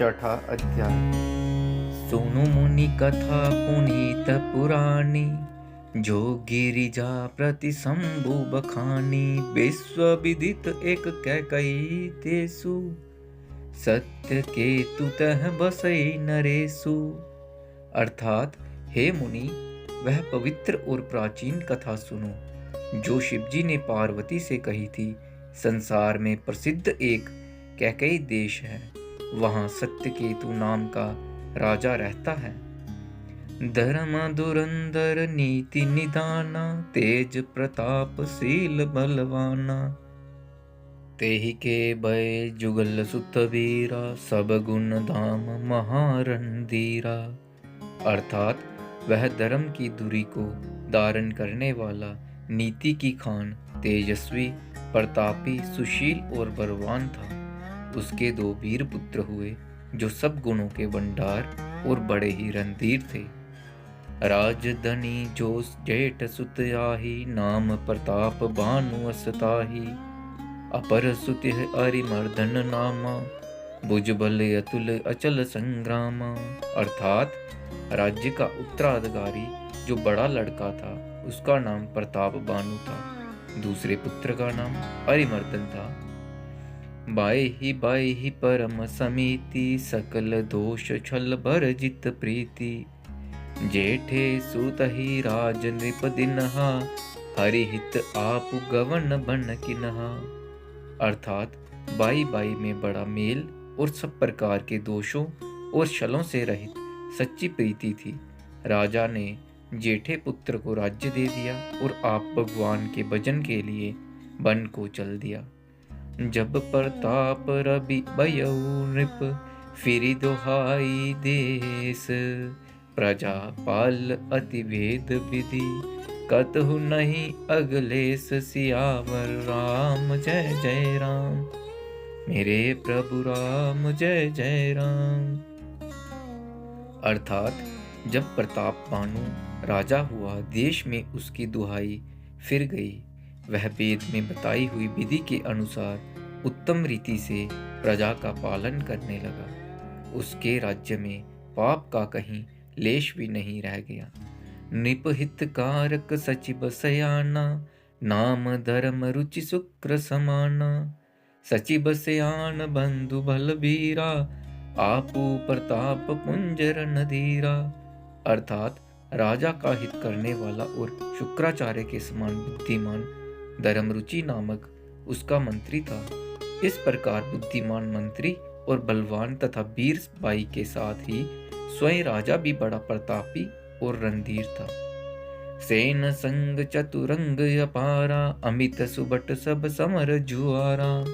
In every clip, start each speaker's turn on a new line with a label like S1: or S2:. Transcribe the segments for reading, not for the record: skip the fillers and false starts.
S1: छठा अध्याय। सुनु मुनि कथा पुनीत पुराणी, जो गिरिजा प्रति शंभु बखानी। विश्व विदित एक कैकई तेसु, सत्य केतु तह बसई नरेसु। अर्थात, हे मुनि, वह पवित्र और प्राचीन कथा सुनो जो शिवजी ने पार्वती से कही थी। संसार में प्रसिद्ध एक कैकई देश है, वहाँ सत्यकेतु नाम का राजा रहता है। धर्म धुरंधर नीति निदाना, तेज प्रताप शील बलवाना। तेहि के भय जुगल सुत वीरा, सब गुण धाम महारणधीरा। अर्थात, वह धर्म की धुरी को धारण करने वाला, नीति की खान, तेजस्वी, प्रतापी, सुशील और बलवान था। उसके 2 वीर पुत्र हुए जो सब गुणों के भंडार और बड़े ही रणधीर थे। राजधनी जो जेठ सुत आही, नाम प्रताप भानु असताही। अपर सुत अरिमर्दन नामा, भुजबल अतुल अचल संग्रामा। अर्थात, राज्य का उत्तराधिकारी जो बड़ा लड़का था, उसका नाम प्रताप भानु था। दूसरे पुत्र का नाम अरिमर्दन था। बाई ही परम समीति, सकल दोष छल भर जित प्रीति। जेठे सुतहि राज नृप दिनहा, हरिहित आप गवन बन किनहा। अर्थात, बाई में बड़ा मेल और सब प्रकार के दोषों और छलों से रहित सच्ची प्रीति थी। राजा ने जेठे पुत्र को राज्य दे दिया और आप भगवान के भजन के लिए वन को चल दिया। जब प्रताप रवि बयऊ नृप, फिरी दोहाई देश। प्रजा पाल अति भेद विधि, कतहु नहीं अगलेस। सियावर राम जय जय राम, मेरे प्रभु राम जय जय राम। अर्थात, जब प्रताप भानु राजा हुआ, देश में उसकी दुहाई फिर गई। वह वेद में बताई हुई विधि के अनुसार उत्तम रीति से प्रजा का पालन करने लगा। उसके राज्य में पाप का कहीं लेश भी नहीं रह गया। निपहित कारक सचिव सयाना, नाम धर्म रुचि शुक्र समाना। सचिव सयान बंधु बलबीरा, आपू प्रताप पुंज रणधीरा। अर्थात, राजा का हित करने वाला और शुक्राचार्य के समान बुद्धिमान धर्मरुचि नामक उसका मंत्री था। इस प्रकार बुद्धिमान मंत्री और बलवान तथा वीर बाई के साथ ही स्वयं राजा भी बड़ा प्रतापी और रणधीर था। सेन संग चतुरंग अपारा, अमित सुबट सब समर जुआरा।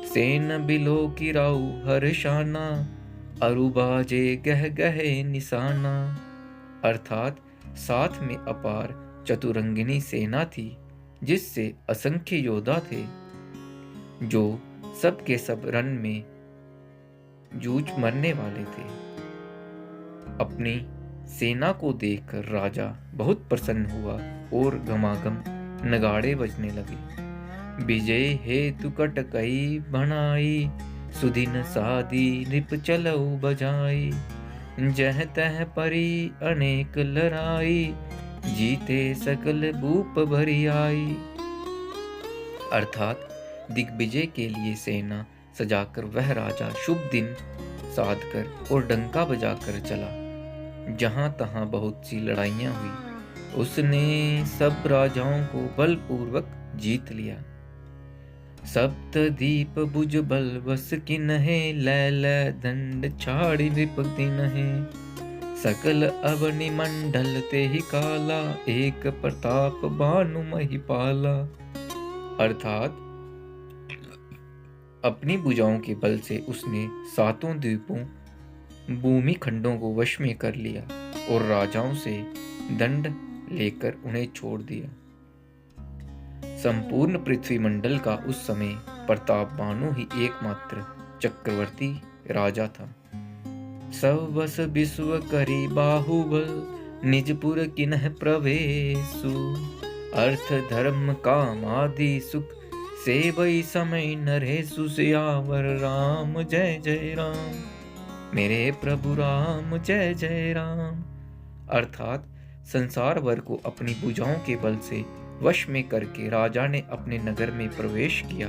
S1: सेन बिलो की राउ हर्षाना, अरुबाजे गह गहे निशाना। अर्थात, साथ में अपार चतुरंगिनी सेना थी, जिससे असंख्य योद्धा थे, जो सब के सब रण में जूझ मरने वाले थे। अपनी सेना को देखकर राजा बहुत प्रसन्न हुआ और घमाघम नगाड़े बजने लगे। विजय हेतु कटकई बनाई, सुदिन सादी नृप चलऊ बजाई। जह तह परी अनेक लड़ाई, जीते सकल भूप भरी आई। अर्थात, दिग्विजय के लिए सेना सजाकर वह राजा शुभ दिन साधकर और डंका बजाकर चला। जहां तहां बहुत सी लड़ाइयां हुई। उसने सब राजाओं को बलपूर्वक जीत लिया। सप्त दीप बुझ बल बस किन्हे, लैल दंड छाड़ी नृप दिन्हे। सकल अवनि मंडल ते ही काला, एक प्रताप भानु महिपाला। अर्थात, अपनी भुजाओं के बल से उसने 7 द्वीपों भूमि खंडों को वश में कर लिया और राजाओं से दंड लेकर उन्हें छोड़ दिया। संपूर्ण पृथ्वी मंडल का उस समय प्रताप भानु ही एकमात्र चक्रवर्ती राजा था। सब बस विश्व करी बाहुबल, निजपुर किन्ह प्रवेशु। अर्थ धर्म काम आदि सुख, सेवई समय नरेसु। सियावर राम जय जय राम, मेरे प्रभु राम जय जय राम। अर्थात संसार भर को अपनी भुजाओं के बल से वश में करके राजा ने अपने नगर में प्रवेश किया।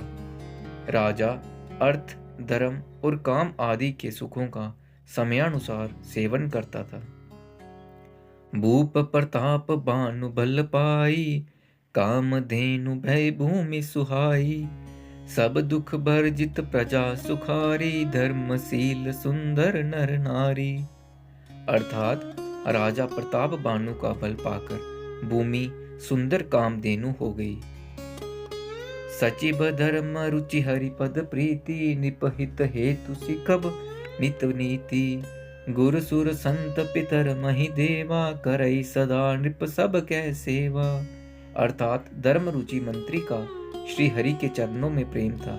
S1: राजा अर्थ, धर्म और काम आदि के सुखों का समयानुसार सेवन करता था। भूप प्रताप बानु बल पाई, काम धेनु भय भूमि सुहाई। सब दुख भर्जित प्रजा सुखारी, धर्मशील सुंदर नर नारी। अर्थात राजा प्रताप बानु का बल पाकर भूमि सुंदर कामधेनु हो गई। सचिव धर्म रुचि हरि पद प्रीति, निपहित हेतु सिखब नित नीति। गुरु सुर संत पितर महि देवा, करई सदा नृप सब कै सेवा। अर्थात धर्म रुचि मंत्री का श्री हरि के चरणों में प्रेम था।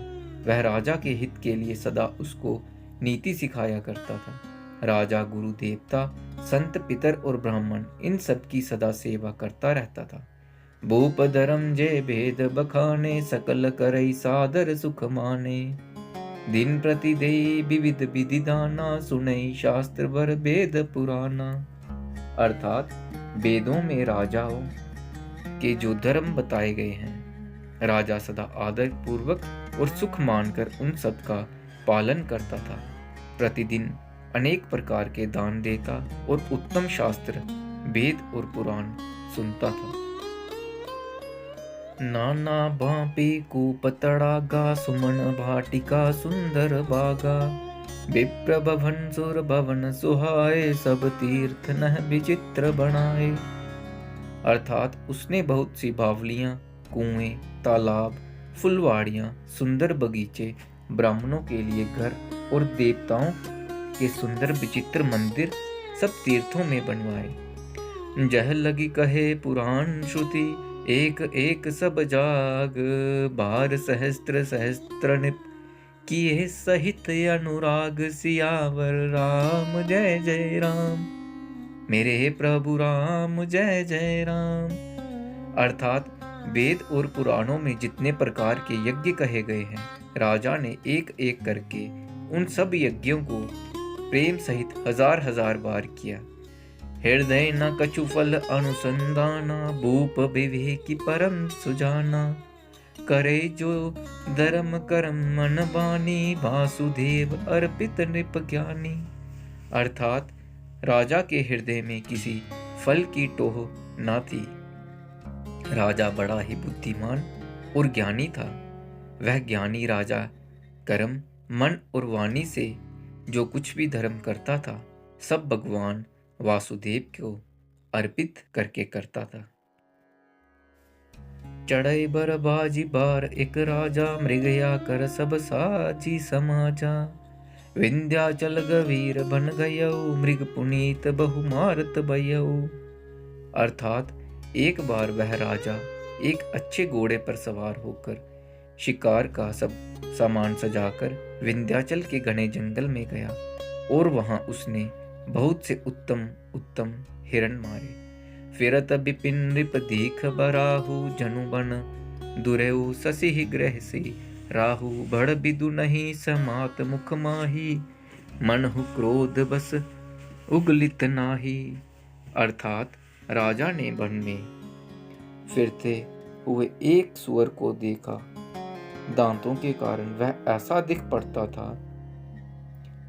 S1: वह राजा के हित के लिए सदा उसको नीति सिखाया करता था। राजा गुरु देवता संत पितर और ब्राह्मण इन सब की सदा सेवा करता रहता था। भूप धर्म जय भेद बखाने, सकल करई सादर सुख माने। दिन प्रति देई विविध विधि दाना, सुनई शास्त्र वर वेद पुराना। अर्थात वेदों में राजाओं के जो धर्म बताए गए हैं, राजा सदा आदर पूर्वक और सुख मानकर उन सब का पालन करता था। प्रतिदिन अनेक प्रकार के दान देता और उत्तम शास्त्र वेद और पुराण सुनता था। नाना बापी कूप तड़ागा, सुमन भाटिका सुंदर बागा। विप्र भवन सुर भवन सुहाए, सब तीर्थ नह विचित्र बनाए। अर्थात उसने बहुत सी बावलियां, कुएं, तालाब, फुलवाड़ियां, सुंदर बगीचे, ब्राह्मणों के लिए घर और देवताओं के सुंदर विचित्र मंदिर सब तीर्थों में बनवाए। जह लगी कहे पुराण श्रुति, एक एक सब जाग। बार सहस्त्र सहस्त्र निप, किए सहित अनुराग। सियावर राम जय जय राम, मेरे प्रभु राम जय जय राम। अर्थात वेद और पुराणों में जितने प्रकार के यज्ञ कहे गए हैं, राजा ने एक एक करके उन सब यज्ञों को प्रेम सहित हजार हजार बार किया। हृदय न कछु फल अनुसंधाना, भूप विवेकी परम सुजाना। करे जो धर्म कर्म मन बानी, वासुदेव अर्पित नृप ज्ञानी। अर्थात राजा के हृदय में किसी फल की टोह न थी। राजा बड़ा ही बुद्धिमान और ज्ञानी था। वह ज्ञानी राजा कर्म, मन और वाणी से जो कुछ भी धर्म करता था, सब भगवान वासुदेव को अर्पित करके करता था। चढ़ई बर बाजी बार एक राजा, मृगया कर सब साची समाजा। विंध्याचल गवीर बन गयऊ, मृग पुनीत बहु मारत भयऊ। अर्थात एक बार वह राजा एक अच्छे घोड़े पर सवार होकर शिकार का सब सामान सजाकर विंध्याचल के घने जंगल में गया और वहां उसने बहुत से उत्तम उत्तम हिरण मारे। फिरत बिपिन नृप दीख बराहु, जनु बन दुरेऊ ससी ग्रह सी राहु। बड़ बिदु नहीं समात मुख माही, मनहु क्रोध बस उगलित नाही। अर्थात राजा ने वन में फिरते हुए एक सुअर को देखा। दांतों के कारण वह ऐसा दिख पड़ता था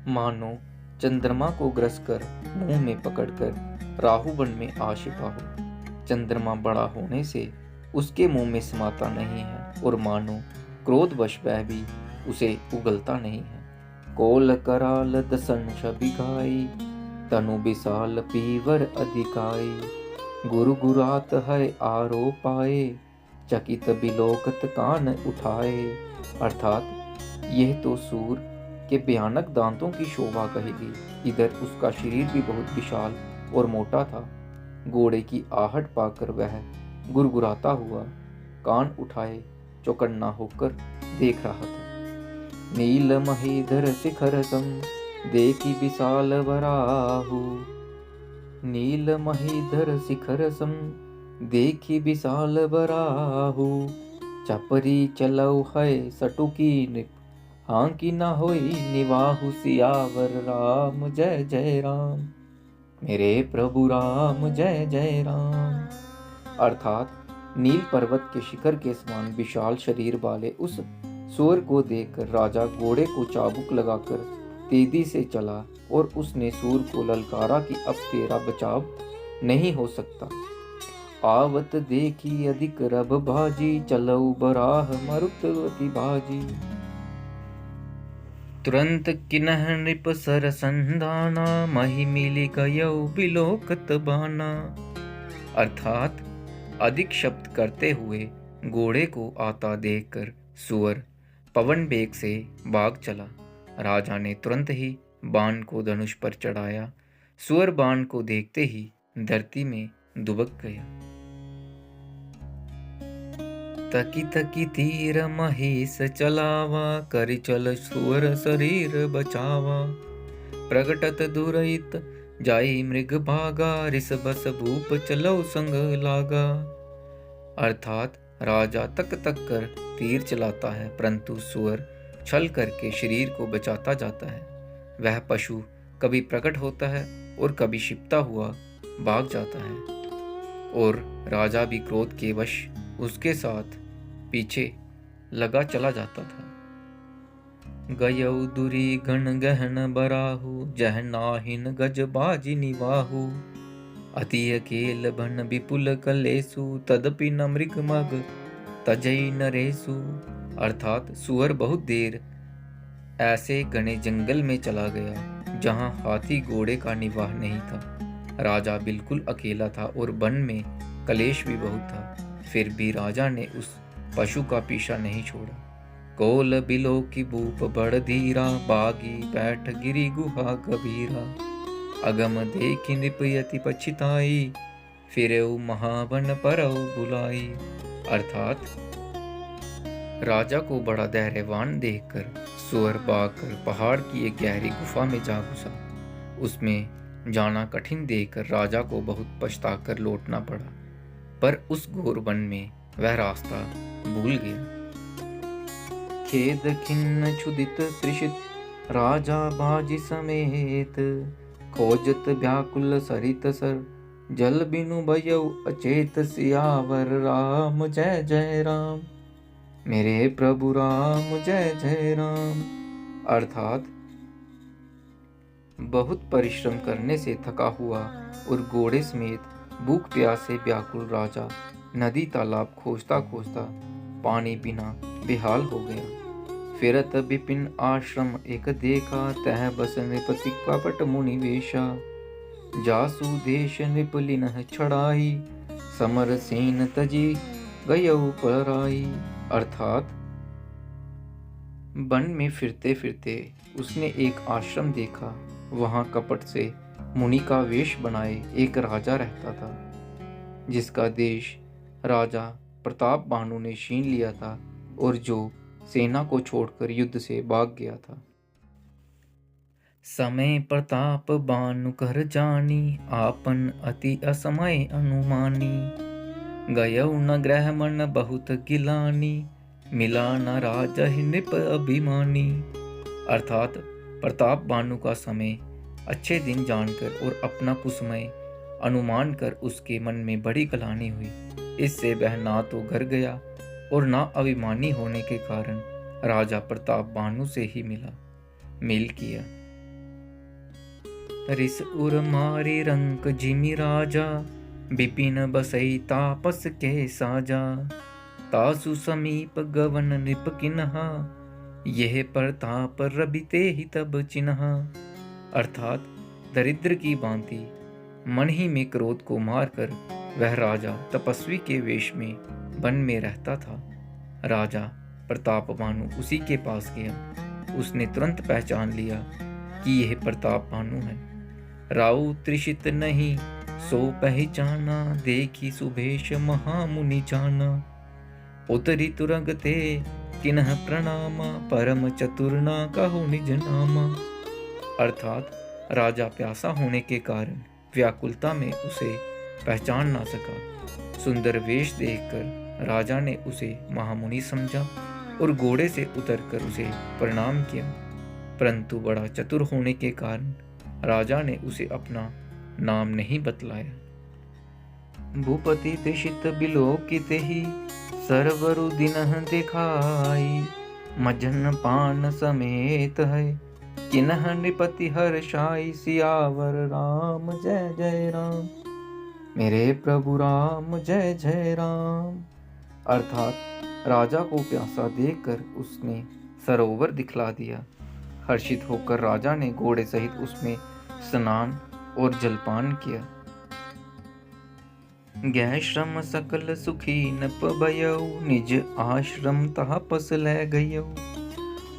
S1: मानो चंद्रमा को ग्रस कर मुंह में पकड़कर राहु वन में आ छिपा हो। चंद्रमा बड़ा होने से उसके मुंह में समाता नहीं है और मानो क्रोधवश वह भी उसे उगलता नहीं है। कोल कराल दसन बिघाई, तनु विशाल पीवर अधिकाई। गुरु गुरात है आरो पाए, चकित बिलोकत कान उठाए। अर्थात यह तो सूर के भयानक दांतों की शोभा कहेगी। इधर उसका शरीर भी बहुत विशाल और मोटा था। घोड़े की आहट पाकर वह गुरगुराता हुआ कान उठाए चौकन्ना होकर देख रहा था। नील महीधर शिखर सम, देखी विशाल वराहु। नील महीधर शिखर सम, देखी विशाल वराहु। चपरी चलऊ है सटुकी नृप, हाँ की न होई निवाहु सियावर राम जय जय राम। मेरे प्रभु राम जय जय राम। अर्थात नील पर्वत के शिखर के समान विशाल शरीर वाले उस सूअर को देखकर राजा घोड़े को चाबुक लगाकर तेजी से चला और उसने सूअर को ललकारा कि अब तेरा बचाव नहीं हो सकता। आवत देखी अधिक रब भाजी, चलऊ बराह मरुतवती भाजी। तुरंत किन्ह नृप सर संधाना, मही मिली गयऊ बिलोकत बाना। अर्थात अधिक शब्द करते हुए घोड़े को आता देखकर सूअर पवन बेग से भाग चला। राजा ने तुरंत ही बाण को धनुष पर चढ़ाया। सूअर बाण को देखते ही धरती में दुबक गया। तकी तकी तीर महेश चलावा, करि चल सूअर शरीर बचावा। प्रगटत दुरहित जाई मृग भागा, रिस बस भूप चलो संग लागा। अर्थात राजा तक तक कर तीर चलाता है, परंतु सूअर छल करके शरीर को बचाता जाता है। वह पशु कभी प्रकट होता है और कभी छिपता हुआ भाग जाता है, और राजा भी क्रोध के वश उसके साथ पीछे लगा चला जाता था। गयऊ दुरी गण गहन बराहु, जह नाहिन गज बाजी निवाहु। अति अकेल बन विपुल कलेसु, तदपि न मृग मग तजई नरेसु। अर्थात सूअर बहुत देर ऐसे घने जंगल में चला गया जहां हाथी घोड़े का निवाह नहीं था। राजा बिल्कुल अकेला था और वन में कलेश भी बहुत था, फिर भी राजा ने उस पशु का पीछा नहीं छोड़ा। कोल बिलो की भूप बड़ धीरा, बागी बैठ गिरी गुहा कबीरा। अगम देखि नृपयति पछिताई, फिरेउ महावन परऊ बुलाई। अर्थात राजा को बड़ा धैर्यवान देखकर सूअर भागकर पहाड़ की एक गहरी गुफा में जा घुसा। उसमें जाना कठिन देखकर राजा को बहुत पछताकर लौटना पड़ा, पर उस घोर वन में वह रास्ता भूल गया। खेद खिन्न क्षुदित त्रिषित, राजा बाजी समेत। खोजत व्याकुल सरित सर, जल बिनु भयउ अचेत। सियावर राम जय जय राम। मेरे प्रभु राम जय जय राम। अर्थात बहुत परिश्रम करने से थका हुआ और घोड़े समेत भूख प्यास से व्याकुल राजा नदी तालाब खोजता खोजता पानी बिना बेहाल हो गया। फिरत विपिन आश्रम एक देखा, तह बस नृपति कपट मुनि वेशा। जासु देश नृपलिन छड़ाई, समर सेन तजी गयऊ पराई। अर्थात वन में फिरते फिरते उसने एक आश्रम देखा। वहां कपट से मुनि का वेश बनाए एक राजा रहता था, जिसका देश राजा प्रताप बानु ने छीन लिया था और जो सेना को छोड़कर युद्ध से भाग गया था। समय प्रताप बानु कर जानी, आपन अति असमय अनुमानी। गयऊ न ग्रह मन बहुत गिलानी, मिला न राजा ही नृप अभिमानी। अर्थात प्रताप बानु का समय अच्छे दिन जानकर और अपना कुसमय अनुमान कर उसके मन में बड़ी ग्लानि हुई। इससे वह ना तो घर गया और ना अभिमानी होने के कारण राजा प्रताप बानु से ही मेल किया। रिस उर मारी रंक जिमि राजा, विपिन बसई तापस के साजा। तासु समीप गवन नृप किन्हा, यह प्रताप रबिते ही तब चिन्हा। अर्थात दरिद्र की भांति मन ही में क्रोध को मारकर वह राजा तपस्वी के वेश में वन में रहता था। राजा प्रताप बानु उसी के पास गया। उसने तुरंत पहचान लिया कि यह प्रताप बानु है। राउ त्रिषित नहीं सो पहचाना, देखी सुभेश महामुनि जाना। उतरी तुरंग ते किन्ह प्रणामा, परम चतुर्ना कहो निज नामा। अर्थात राजा प्यासा होने के कारण व्याकुलता में उसे पहचान ना सका। सुंदर वेश देखकर राजा ने उसे महामुनि समझा और घोड़े से उतरकर उसे प्रणाम किया, परंतु बड़ा चतुर होने के कारण राजा ने उसे अपना नाम नहीं बतलाया। भूपति तिषित बिलोकित ही सरवरु दिनह दिखाई, मजन पान समेत है किन्ह नृपति हर्षाई, सियावर राम जय जय राम, मेरे प्रभु राम जय जय राम। अर्थात राजा को प्यासा देखकर उसने सरोवर दिखला दिया। हर्षित होकर राजा ने घोड़े सहित उसमें स्नान और जलपान किया। गै श्रम सकल सुखी न पबयौ, निज आश्रम तापस लै गयौ,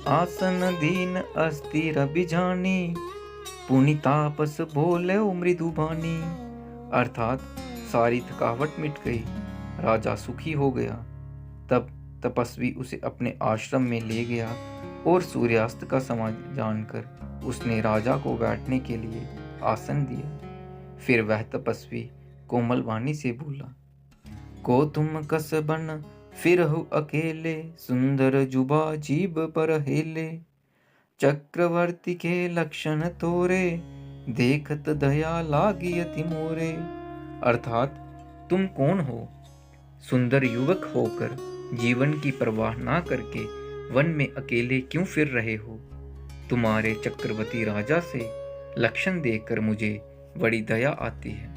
S1: आसन दीन अस्थिर बिजानी, पुनि तापस बोले मृदु बानी। अर्थात सारी थकावट मिट गई, राजा सुखी हो गया। तब तपस्वी उसे अपने आश्रम में ले गया और सूर्यास्त का समय जानकर उसने राजा को बैठने के लिए आसन दिया। फिर वह तपस्वी कोमल वाणी से बोला, को तुम कस बन फिरहु अकेले, सुंदर जुबा जीभ पर हेले, चक्रवर्ती के लक्षण तोरे, देखत दया लागी अति मोरे। अर्थात तुम कौन हो? सुंदर युवक होकर जीवन की परवाह ना करके वन में अकेले क्यों फिर रहे हो? तुम्हारे चक्रवर्ती राजा से लक्षण देखकर मुझे बड़ी दया आती है।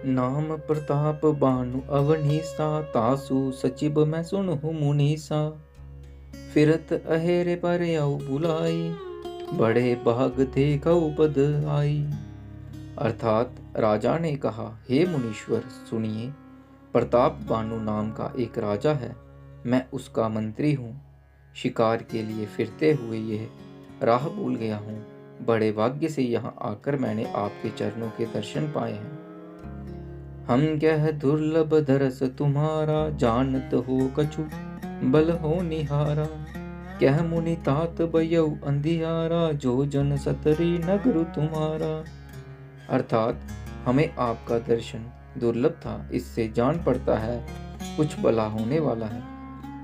S1: नाम प्रताप बानु अवनीसा, तासु सचिव मैं सुनहु मुनीसा, फिरत अहेरे पर आऊ बुलाई, बड़े भाग देखौ पद आई। अर्थात राजा ने कहा, हे मुनीश्वर सुनिए, प्रताप बानु नाम का एक राजा है, मैं उसका मंत्री हूँ। शिकार के लिए फिरते हुए यह राह भूल गया हूँ। बड़े भाग्य से यहाँ आकर मैंने आपके चरणों के दर्शन पाए हैं। हम कह दुर्लभ दरस तुम्हारा, जानत हो कछु बल हो निहारा, कह मुनि तात बयौ अंधियारा, जो जन सतरी नगरु तुम्हारा। अर्थात हमें आपका दर्शन दुर्लभ था, इससे जान पड़ता है कुछ भला होने वाला है।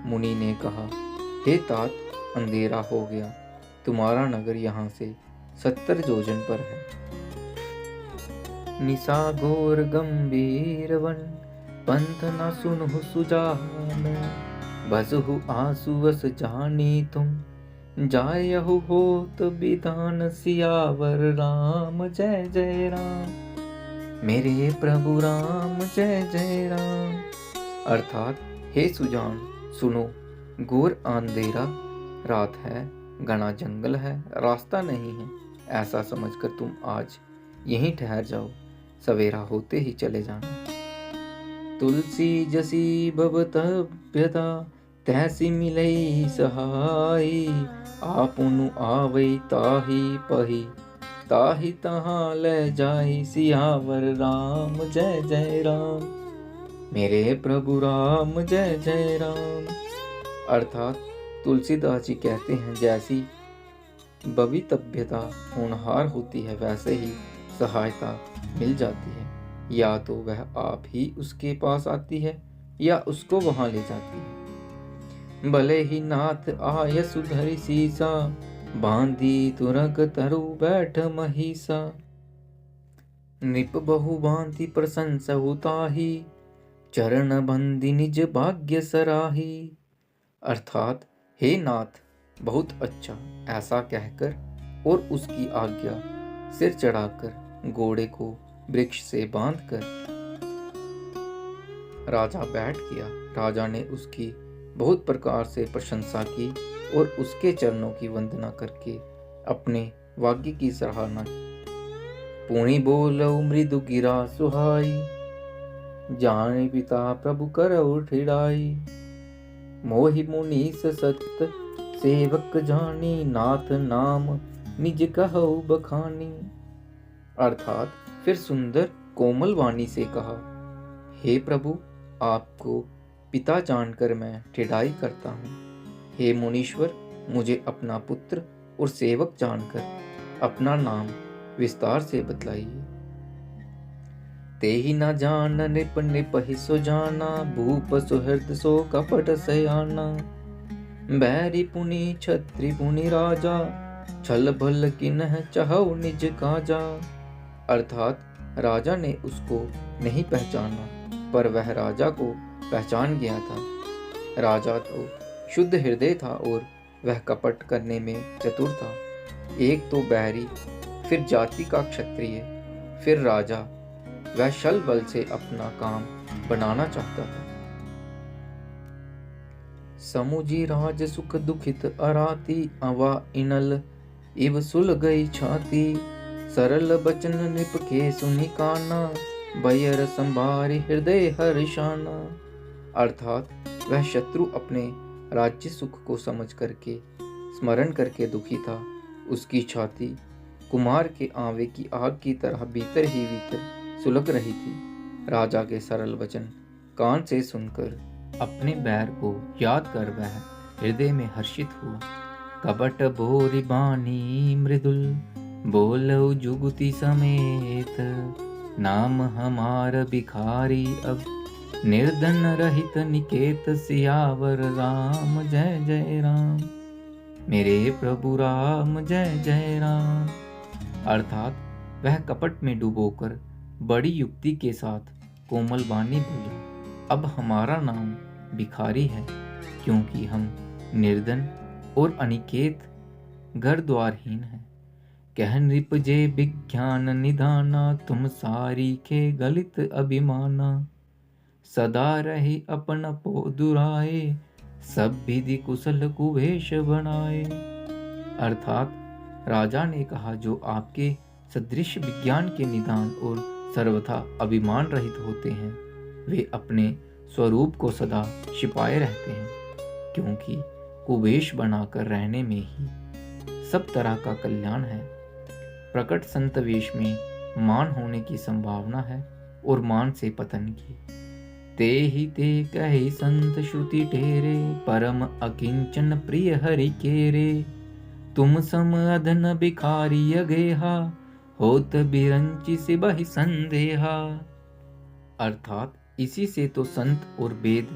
S1: मुनि ने कहा, हे तात, अंधेरा हो गया, तुम्हारा नगर यहाँ से 70 जोजन पर है। निशा घोर गंभीर वन, पंथ न सुनहु सुजान, बसहु आसुवस जानी तुम, जायहु होत विधान, सियावर राम जय जय राम, मेरे प्रभु राम जय जय राम। अर्थात हे सुजान सुनो, घोर अंधेरा रात है, घना जंगल है, रास्ता नहीं है, ऐसा समझकर तुम आज यहीं ठहर जाओ, सवेरा होते ही चले जाना। तुलसी जसी भवतभ्यता, तैसी मिलई सहाई, आपुनु आवई ताही पही, ताही तहाँ ले जाई, सियावर राम जय जय राम, मेरे प्रभु राम जय जय राम। अर्थात तुलसीदास जी कहते हैं, जैसी भवितव्यता होनहार होती है, वैसे ही सहायता मिल जाती है। या तो वह आप ही उसके पास आती है या उसको वहां ले जाती है। भले ही नाथ आय सुधरि सीसा, बांधी तुरक तरु बैठ महिसा, नृप बहु भांति प्रशंसा उताही, चरण बंदी निज भाग्य सराही। अर्थात हे नाथ बहुत अच्छा, ऐसा कहकर और उसकी आज्ञा सिर चढ़ाकर घोड़े को वृक्ष से बांधकर राजा बैठ गया। राजा ने उसकी बहुत प्रकार से प्रशंसा की और उसके चरणों की वंदना करके अपने भाग्य की सराहना की। पुनि बोलऊ मृदु गिरा सुहाई, जाने पिता प्रभु करऊ ठिड़ाई, मोहि मुनीस सत्य सेवक जानी, नाथ नाम निज कहऊ बखानी। अर्थात फिर सुंदर कोमल वाणी से कहा, हे प्रभु, आपको पिता जानकर मैं ठिठाई करता हूँ। हे मुनीश्वर, मुझे अपना पुत्र और सेवक जानकर अपना नाम विस्तार से बतलाइए। ते ही न जान निप निप ही सो जाना, भूप सुहृद सो कपट सयाना। बैरी पुनि छत्री पुनि राजा, छल भल किन्ह चहु निज काजा। अर्थात राजा ने उसको नहीं पहचाना, पर वह राजा को पहचान गया था। राजा तो शुद्ध हृदय था और वह कपट करने में चतुर था। एक तो बैरी, फिर जाति का क्षत्रिय, फिर राजा, वह छल बल से अपना काम बनाना चाहता था। समुझी राज सुख दुखित अराती, अवा इनल इव सुल गई छाती। सरल बचन निपके सुनि काना, भयर संभारी हृदय हर्षाना। अर्थात वह शत्रु अपने राज्य सुख को समझ करके स्मरण करके दुखी था। उसकी छाती कुमार के आंवे की आग की तरह भीतर ही भीतर सुलग रही थी। राजा के सरल वचन कान से सुनकर अपने बैर को याद कर वह हृदय में हर्षित हुआ। कपट बोरी बानी मृदुल, बोलो जुगति समेत। नाम हमार भिखारी अब, निर्धन रहित निकेत। सियावर राम जय जय राम, मेरे प्रभु राम जय जय राम। अर्थात वह कपट में डूबोकर बड़ी युक्ति के साथ कोमल वाणी बोला, अब हमारा नाम भिखारी है, क्योंकि हम निर्धन और अनिकेत घर द्वारहीन हैं। कह नृपजे विज्ञान निधाना, तुम सारी के गलित अभिमाना। सदा रही अपन पो दुराए, सब विधि कुशल कुवेश बनाए। अर्थात राजा ने कहा, जो आपके सदृश विज्ञान के निदान और सर्वथा अभिमान रहित होते हैं, वे अपने स्वरूप को सदा छिपाए रहते हैं, क्योंकि कुवेश बनाकर रहने में ही सब तरह का कल्याण है। प्रकट संत वेश में मान होने की संभावना है और मान से पतन की। ते ही ते कही संत श्रुति टेरे, परम अकिंचन प्रिय हरि केरे। तुम सम अधन भिखारी अगेहा, होत बिरंचि सिबहि संदेहा। अर्थात इसी से तो संत और वेद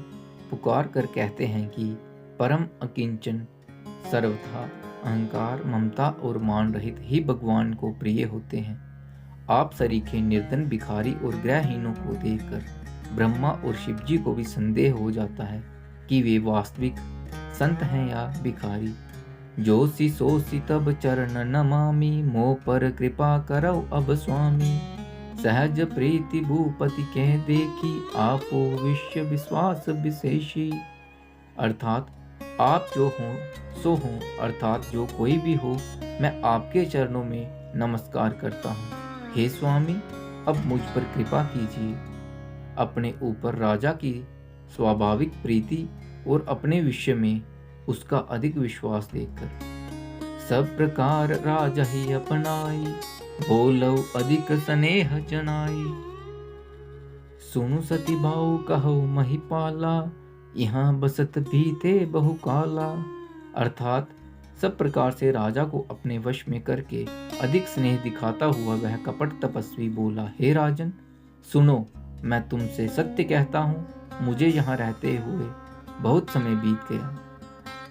S1: पुकार कर कहते हैं कि परम अकिंचन, सर्वथा अहंकार, ममता और मान रहित ही भगवान को प्रिय होते हैं। आप सरीखे निर्धन भिखारी और गृहहीनों को देखकर ब्रह्मा और शिवजी को भी संदेह हो जाता है कि वे वास्तविक संत हैं या भिखारी। जो सी सो सी तब चरण नमामि, मोह पर कृपा करो अब स्वामी। सहज प्रीति भूपति कह देखी, आपो विश्व विश्वास विशेषी। अर्थात आप जो हो सो हो, अर्थात जो कोई भी हो, मैं आपके चरणों में नमस्कार करता हूँ। हे स्वामी, अब मुझ पर कृपा कीजिए। अपने ऊपर राजा की स्वाभाविक प्रीति और अपने विषय में उसका अधिक विश्वास देखकर सब प्रकार राजा ही अपनाई, बोलो अधिक स्नेह जनाई। सुनु सती भाऊ कहो महिपाला, यहाँ बसत बीते बहु काला। अर्थात सब प्रकार से राजा को अपने वश में करके अधिक स्नेह दिखाता हुआ वह कपट तपस्वी बोला, हे राजन सुनो, मैं तुमसे सत्य कहता हूँ, मुझे यहाँ रहते हुए बहुत समय बीत गया।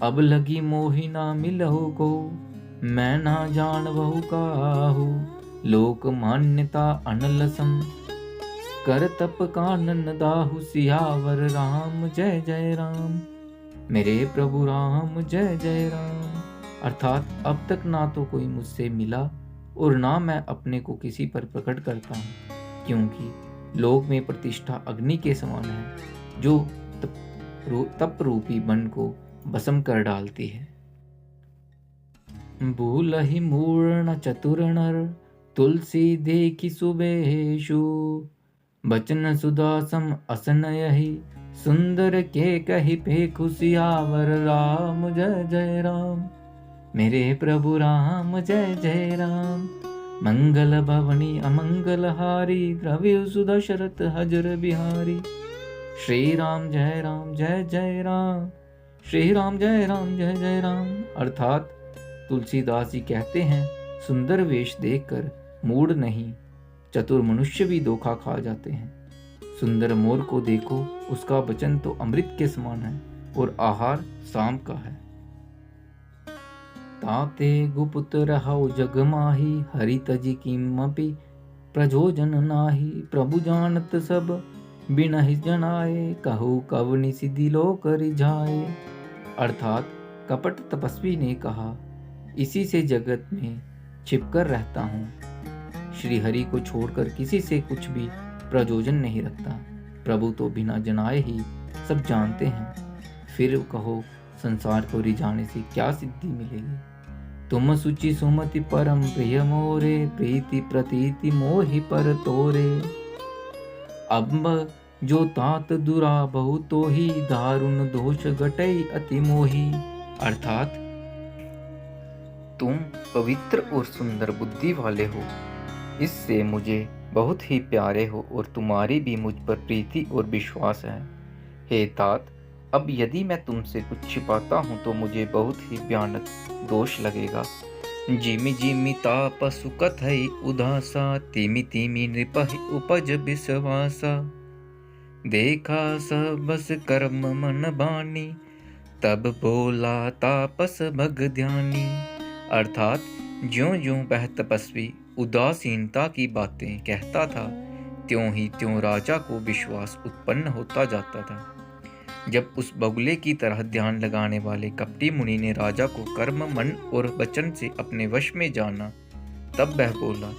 S1: अब लगी मोहि ना मिलहु को, मैं ना जानवहु काहू। लोक मान्यता अनलसम, कर तप कानन दाहु। सियावर राम जय जय राम, मेरे प्रभु राम जय जय राम। अर्थात अब तक ना तो कोई मुझसे मिला और ना मैं अपने को किसी पर प्रकट करता हूँ, क्योंकि लोक में प्रतिष्ठा अग्नि के समान है, जो तप रूपी बन को भस्म कर डालती है। भूलहि मूर्ण चतुर नर, तुलसी देखी सुबेशु। बचन सुदासम असनयहि, सुंदर के कहि पेखु। सियावर राम जय जय राम, मेरे प्रभु राम जय जय राम। मंगल भवनी अमंगल हारी, द्रव्य सुदशरथ हजर बिहारी। श्री राम जय राम जय जय राम, श्री राम जय जय राम। अर्थात तुलसीदास जी कहते हैं, सुंदर वेश देखकर मूढ़ नहीं, चतुर मनुष्य भी धोखा खा जाते हैं। सुंदर मोर को देखो, उसका वचन तो अमृत के समान है और आहार शाम का है। ताते गुप्त रहो जग माही, हरि तजी किमपि प्रयोजन नाही। प्रभु जानत सब बिनहि जनाए, कहु कवनि सिद्धि लो कर जाए। अर्थात कपट तपस्वी ने कहा, इसी से जगत में छिपकर रहता हूँ। श्री हरि को छोड़कर किसी से कुछ भी प्रयोजन नहीं रखता। प्रभु तो बिना जनाए ही सब जानते हैं। फिर कहो, संसार को रिझाने से क्या सिद्धि मिलेगी। तुम सुचि सुमति परम प्रिय मोरे, प्रीति प्रतीति मोहि पर तोरे। अब जो तात दुरा बहु तो ही, दारुण दोष घटई अति मोही। अर्थात तुम पवित्र और सुंदर बुद्धि वाले हो, इससे मुझे बहुत ही प्यारे हो और तुम्हारी भी मुझ पर प्रीति और विश्वास है। हे तात, अब यदि मैं तुमसे कुछ छिपाता हूँ तो मुझे बहुत ही भयानक दोष लगेगा। जिमि जिमि तापसु कथई उदासा, तिमि तिमि नृपहि उपज विश्वासा। देखा सबस कर्म मन बानी, तब बोला तापस भग ध्यानी। अर्थात ज्यों ज्यों वह तपस्वी उदासीनता की बातें कहता था, त्यों ही त्यों राजा को विश्वास उत्पन्न होता जाता था। जब उस बगुले की तरह ध्यान लगाने वाले कपटी मुनि ने राजा को कर्म, मन और वचन से अपने वश में जाना, तब वह बोला,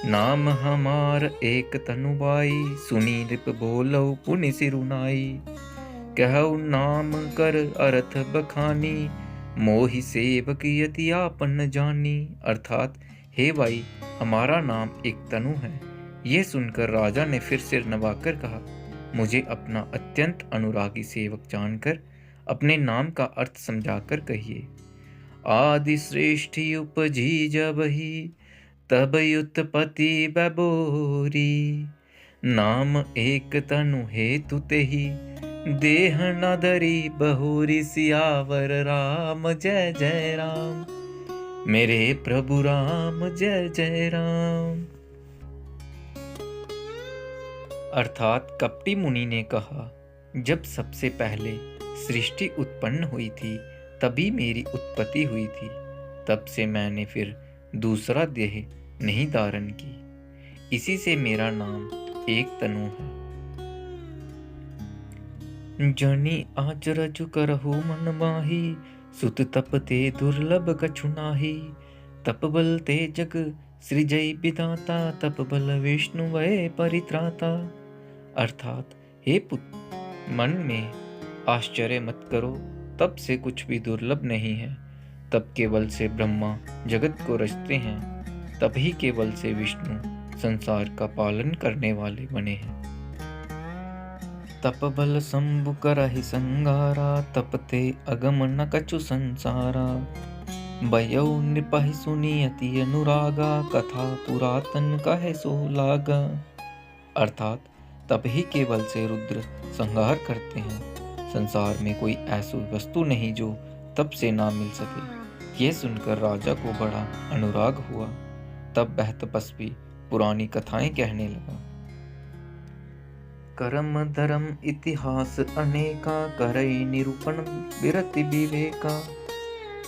S1: नाम हमार एक तनुबाई, सुनी नृप बोलो पुनि सिरुनाई। कहु नाम कर अर्थ बखानी, मोहि सेवक यति आपन जानी। अर्थात हे भाई, हमारा नाम एक तनु है। यह सुनकर राजा ने फिर सिर नवाकर कहा, मुझे अपना अत्यंत अनुरागी सेवक जानकर अपने नाम का अर्थ समझाकर कहिए। आदि श्रेष्ठी उपजी जबहि, तब उत्पत्ति बबोरी। नाम एक तनु हेतु तेहि, देह न धरी बहुरी। सियावर राम जय जय राम, मेरे प्रभु राम जय जय राम। अर्थात कपटी मुनि ने कहा, जब सबसे पहले सृष्टि उत्पन्न हुई थी तभी मेरी उत्पत्ति हुई थी, तब से मैंने फिर दूसरा देह नहीं धारण की, इसी से मेरा नाम एक तनु है। जनि आचरज करहु मन माही, सुत तप ते दुर्लभ कछु नाही। तप बल ते जग सृजई विधाता, तप बल विष्णु वै परित्राता। अर्थात हे पुत्र, मन में आश्चर्य मत करो, तप से कुछ भी दुर्लभ नहीं है। तप के बल से ब्रह्मा जगत को रचते हैं, तभी के बल से विष्णु संसार का पालन करने वाले बने हैं। तप बल शंभु करहि संगारा, तपते अगम न कछु संसारा। बयौ नृपहि सुनी अति अनुरागा, कथा पुरातन कहे सो लागा। अर्थात तप ही के बल से रुद्र संहार करते हैं। संसार में कोई ऐसी वस्तु नहीं जो तप से ना मिल सके। ये सुनकर राजा को बड़ा अनुराग हुआ। तब वह तपस्वी पुरानी कथाएं कहने लगा। कर्म धर्म इतिहास अनेका, करई निरूपण विरति विवेका।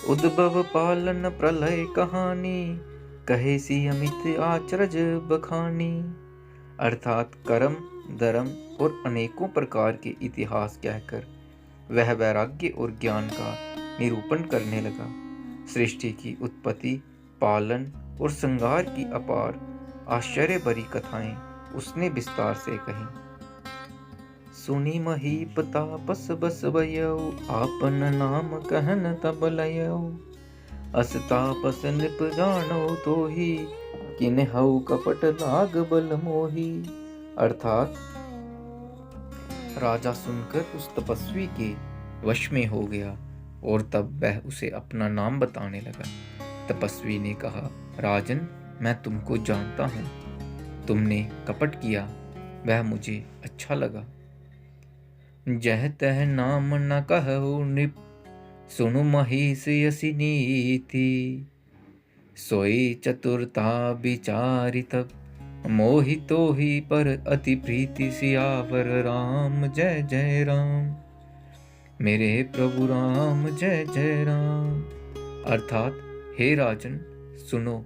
S1: उद्भव पालन प्रलय कहानी, कहे सी अमित आचरज बखानी। अर्थात कर्म, धर्म और अनेकों प्रकार के इतिहास कहकर वह वैराग्य और ज्ञान का निरूपण करने लगा। सृष्टि की उत्पत्ति, पालन और संहार की अपार आश्चर्य भरी कथाएं उसने विस्तार से कही। सुनी महीप तापस बस भयौ, आपन नाम कहन तब लयौ। अस तापस नृप जानो तो ही, किन्हउ कपट लाग बल मोही। अर्थात राजा सुनकर उस तपस्वी के वश में हो गया और तब वह उसे अपना नाम बताने लगा। तपस्वी ने कहा, राजन, मैं तुमको जानता हूँ। तुमने कपट किया, वह मुझे अच्छा लगा। जह तह नाम न कहु नृप, सुनु महिष यसी नीति। सोई चतुरता विचारि तब, मोहि तोहि पर अति प्रीति सियावर राम जय जय राम। मेरे प्रभु राम जय जय राम। अर्थात हे राजन सुनो,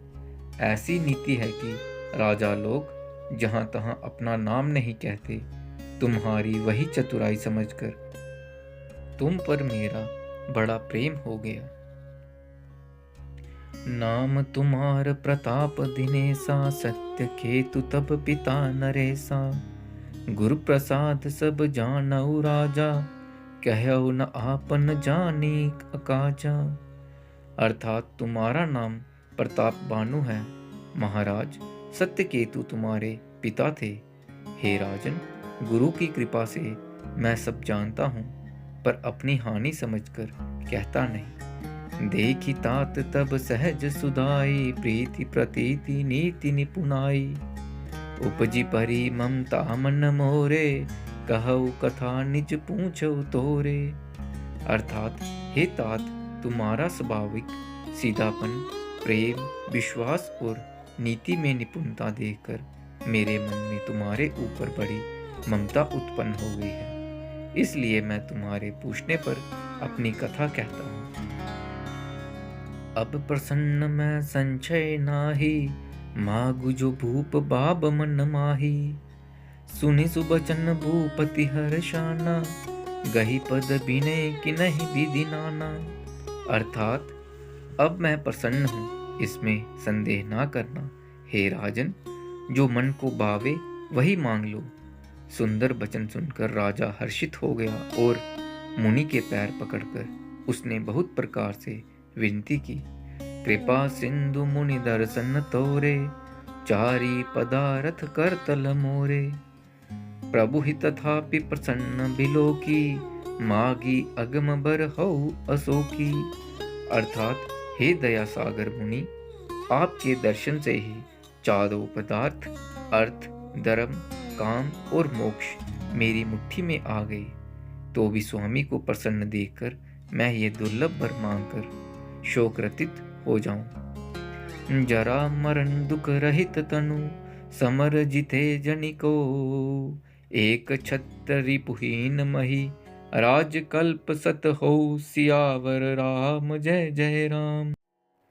S1: ऐसी नीति है कि राजा लोग जहाँ तहाँ अपना नाम नहीं कहते। तुम्हारी वही चतुराई समझकर तुम पर मेरा बड़ा प्रेम हो गया। नाम तुम्हार प्रताप दिनेसा, सत्य केतु तब पिता नरेसा। गुरु प्रसाद सब जानऊ राजा, कहऊ न आपन जानी अकाजा। अर्थात तुम्हारा नाम प्रताप बानु है महाराज, सत्य केतु तुम्हारे पिता थे। हे राजन, गुरु की कृपा से मैं सब जानता हूँ, पर अपनी हानि समझकर कहता नहीं। देखी तात तब सहज सुधाई, प्रीति प्रतीति नीति निपुनाई। उपजी परी ममता मन मोरे, कहऊ कथा निज पूछो तोरे। अर्थात हे तात, तुम्हारा स्वाभाविक सीधापन, प्रेम, विश्वास और नीति में निपुणता देखकर मेरे मन में तुम्हारे ऊपर बड़ी ममता उत्पन्न हो गई है। इसलिए मैं तुम्हारे पूछने पर अपनी कथा कहता हूँ। अब प्रसन्न मैं संचय नाही, मागु जो भूप बाब मन माही। सुनि सुबचन भूपति हर्षाना, गही पद विनय कि नहीं विधि नाना। अर्थात अब मैं प्रसन्न हूँ, इसमें संदेह ना करना। हे राजन, जो मन को भावे वही मांग लो। सुंदर वचन सुनकर राजा हर्षित हो गया और मुनि के पैर पकड़कर उसने बहुत प्रकार से विनती की। कृपा सिंधु मुनि दर्शन तोरे, चारी पदारथ कर तल मोरे। प्रभु ही तथापि प्रसन्न बिलोकी, मागी अगम बर हऊ अशोकी। अर्थात हे दया सागर मुनि, आपके दर्शन से ही चारों पदार्थ अर्थ, धर्म, काम और मोक्ष मेरी मुट्ठी में आ गए। तो भी स्वामी को प्रसन्न देखकर मैं ये दुर्लभ वर मांगकर शोकरतित हो जाऊं। जरा मरण दुख रहित तनु, समर जिते जनिको। एक छत्र रिपुहीन मही, राजकल्प सत हो सियावर राम जय जय राम।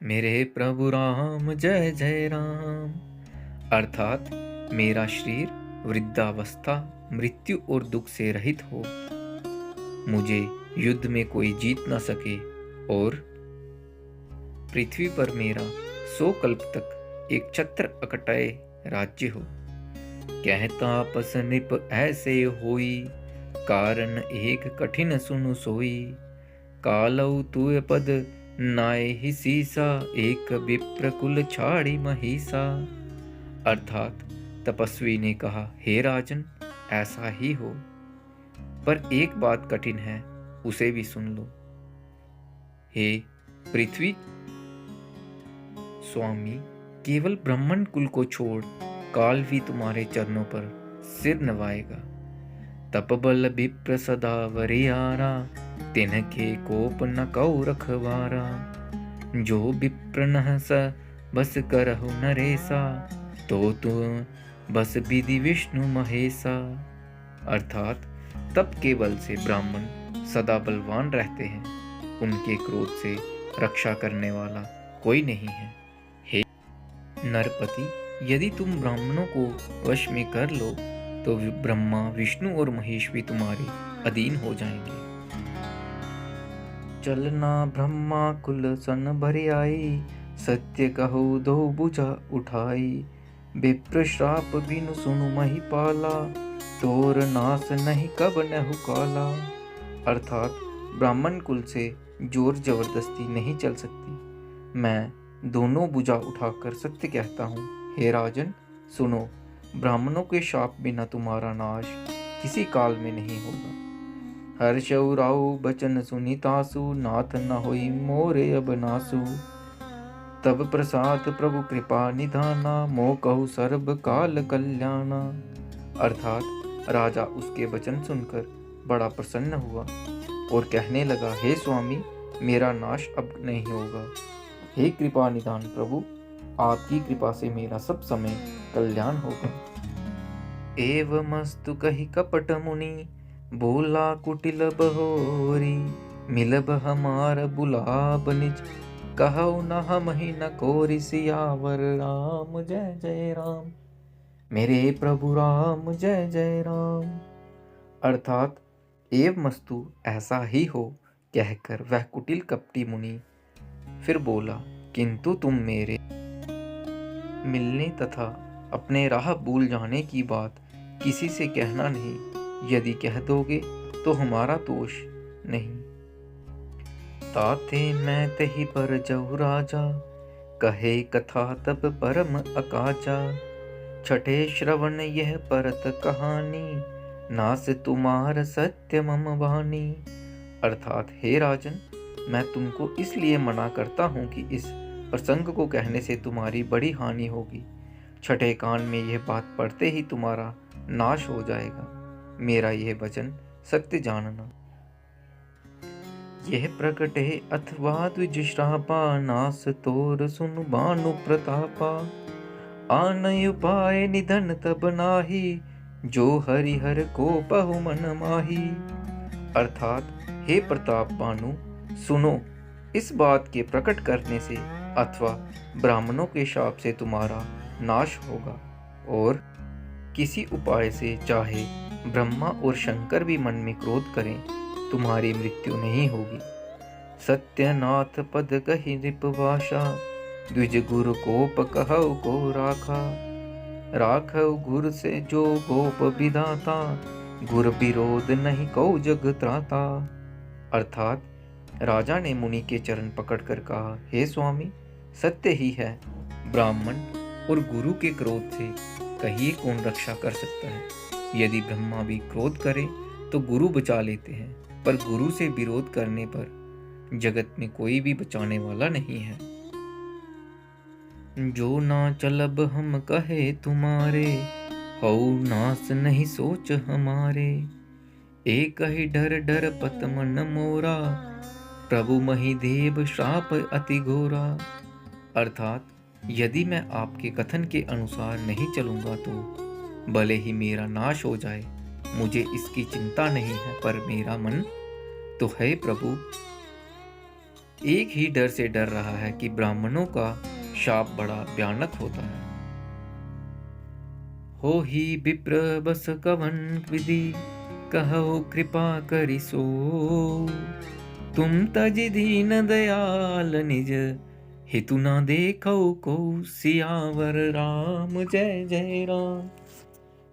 S1: मेरे प्रभु राम जय जय राम। अर्थात मेरा शरीर वृद्धावस्था, मृत्यु और दुख से रहित हो, मुझे युद्ध में कोई जीत न सके और पृथ्वी पर मेरा 100 कल्प तक एक छत्र अकटाए राज्य हो। कहता पस निप ऐसे होई, कारण एक कठिन सुनु सोई। कालऊ तुय पद नाय ही सीसा, एक विप्र कुल छाड़ी महीसा। अर्थात तपस्वी ने कहा, हे राजन, ऐसा ही हो, पर एक बात कठिन है, उसे भी सुन लो। हे पृथ्वी स्वामी, केवल ब्राह्मण कुल को छोड़ काल भी तुम्हारे चरणों पर सिर नवाएगा। तपबल विप्र सदा वरियारा, तिनके कोप न कौ रखवारा। जो विप्र नह स बस करहु नरेसा, तो तुम बस विधि विष्णु महेशा। अर्थात तप के बल से ब्राह्मण सदा बलवान रहते हैं, उनके क्रोध से रक्षा करने वाला कोई नहीं है। हे नरपति, यदि तुम ब्राह्मणों को वश में कर लो तो ब्रह्मा, विष्णु और महेश भी तुम्हारे अधीन हो जाएंगे। चलना ब्रह्मा कुल सन भर आई, सत्य कहु दो बुझा उठाई। विप्र श्राप बिनु सुनु महिपाला, तोर नाश नहीं कब नहु काला। अर्थात ब्राह्मण कुल से जोर जबरदस्ती नहीं चल सकती। मैं दोनों भुजा उठाकर सत्य कहता हूँ। हे राजन सुनो, ब्राह्मणों के शाप बिना तुम्हारा नाश किसी काल में नहीं होगा। हर्षौ राउ बचन सुनितासु, नाथ न होई मोरे अब नासु। तब प्रसाद प्रभु कृपा निधाना, मोह कहु सर्ब काल कल्याणा। अर्थात राजा उसके वचन सुनकर बड़ा प्रसन्न हुआ और कहने लगा, हे स्वामी, मेरा नाश अब नहीं होगा। हे कृपा निधान प्रभु, आपकी कृपा से मेरा सब समय कल्याण होगा। एवमस्तु कहि कपट मुनि, बोला कुटिल बहोरी। मिलब हमार बुलाब निज, कहु न हमहि न कोरि। सियावर राम जय जय राम, मेरे प्रभु राम जय जय राम। अर्थात एवमस्तु ऐसा ही हो कहकर वह कुटिल कपटी मुनि फिर बोला, किंतु तुम मेरे मिलने तथा अपने राह भूल जाने की बात किसी से कहना नहीं। यदि कह दोगे तो हमारा दोष नहीं। ताते मैं तही पर जहु राजा, कहे कथा तब परम अकाजा। छठे श्रवण यह परत कहानी, नास तुम्हार सत्य मम वाणी। अर्थात हे राजन, मैं तुमको इसलिए मना करता हूँ कि इस प्रसंग को कहने से तुम्हारी बड़ी हानि होगी। छठे कान में यह बात पढ़ते ही तुम्हारा नाश हो जाएगा। मेरा यह वचन सत्य जानना। यह प्रकटे अथवा द्विज श्रापा, नास तोर सुन भानु प्रतापा। आन उपाय निधन तब नाही, जो हरिहर को बहु मन माही। अर्थात हे प्रताप भानु, सुनो, इस बात के प्रकट करने से अथवा ब्राह्मणों के शाप से तुम्हारा नाश होगा, और किसी उपाय से चाहे ब्रह्मा और शंकर भी मन में क्रोध करें, तुम्हारी मृत्यु नहीं होगी। सत्यनाथ पद कहि नृपवासा, द्विज गुरु कोप कहु को राखा। राखव गुर से जो गोप विधाता, गुर विरोध नहीं को जग त्राता। अर्थात राजा ने मुनि के चरण पकड़कर कहा, हे स्वामी, सत्य ही है, ब्राह्मण और गुरु के क्रोध से कहिए कौन रक्षा कर सकता है। यदि ब्रह्मा भी क्रोध करे तो गुरु बचा लेते हैं, पर गुरु से विरोध करने पर जगत में कोई भी बचाने वाला नहीं है। जो ना चलब हम कहे तुम्हारे, हऊ नास नहीं सोच हमारे। एक ही डर डर पत मन मोरा, प्रभु महिदेव श्राप अति घोरा। अर्थात यदि मैं आपके कथन के अनुसार नहीं चलूंगा तो भले ही मेरा नाश हो जाए, मुझे इसकी चिंता नहीं है, पर मेरा मन तो है प्रभु एक ही डर से डर रहा है कि ब्राह्मणों का शाप बड़ा भयानक होता है। हो ही विप्र बस कवन विधि, कहो कृपा करि सो। तुम तज दीन दयाल निज, हितु न देखो को। सियावर राम जय जय राम,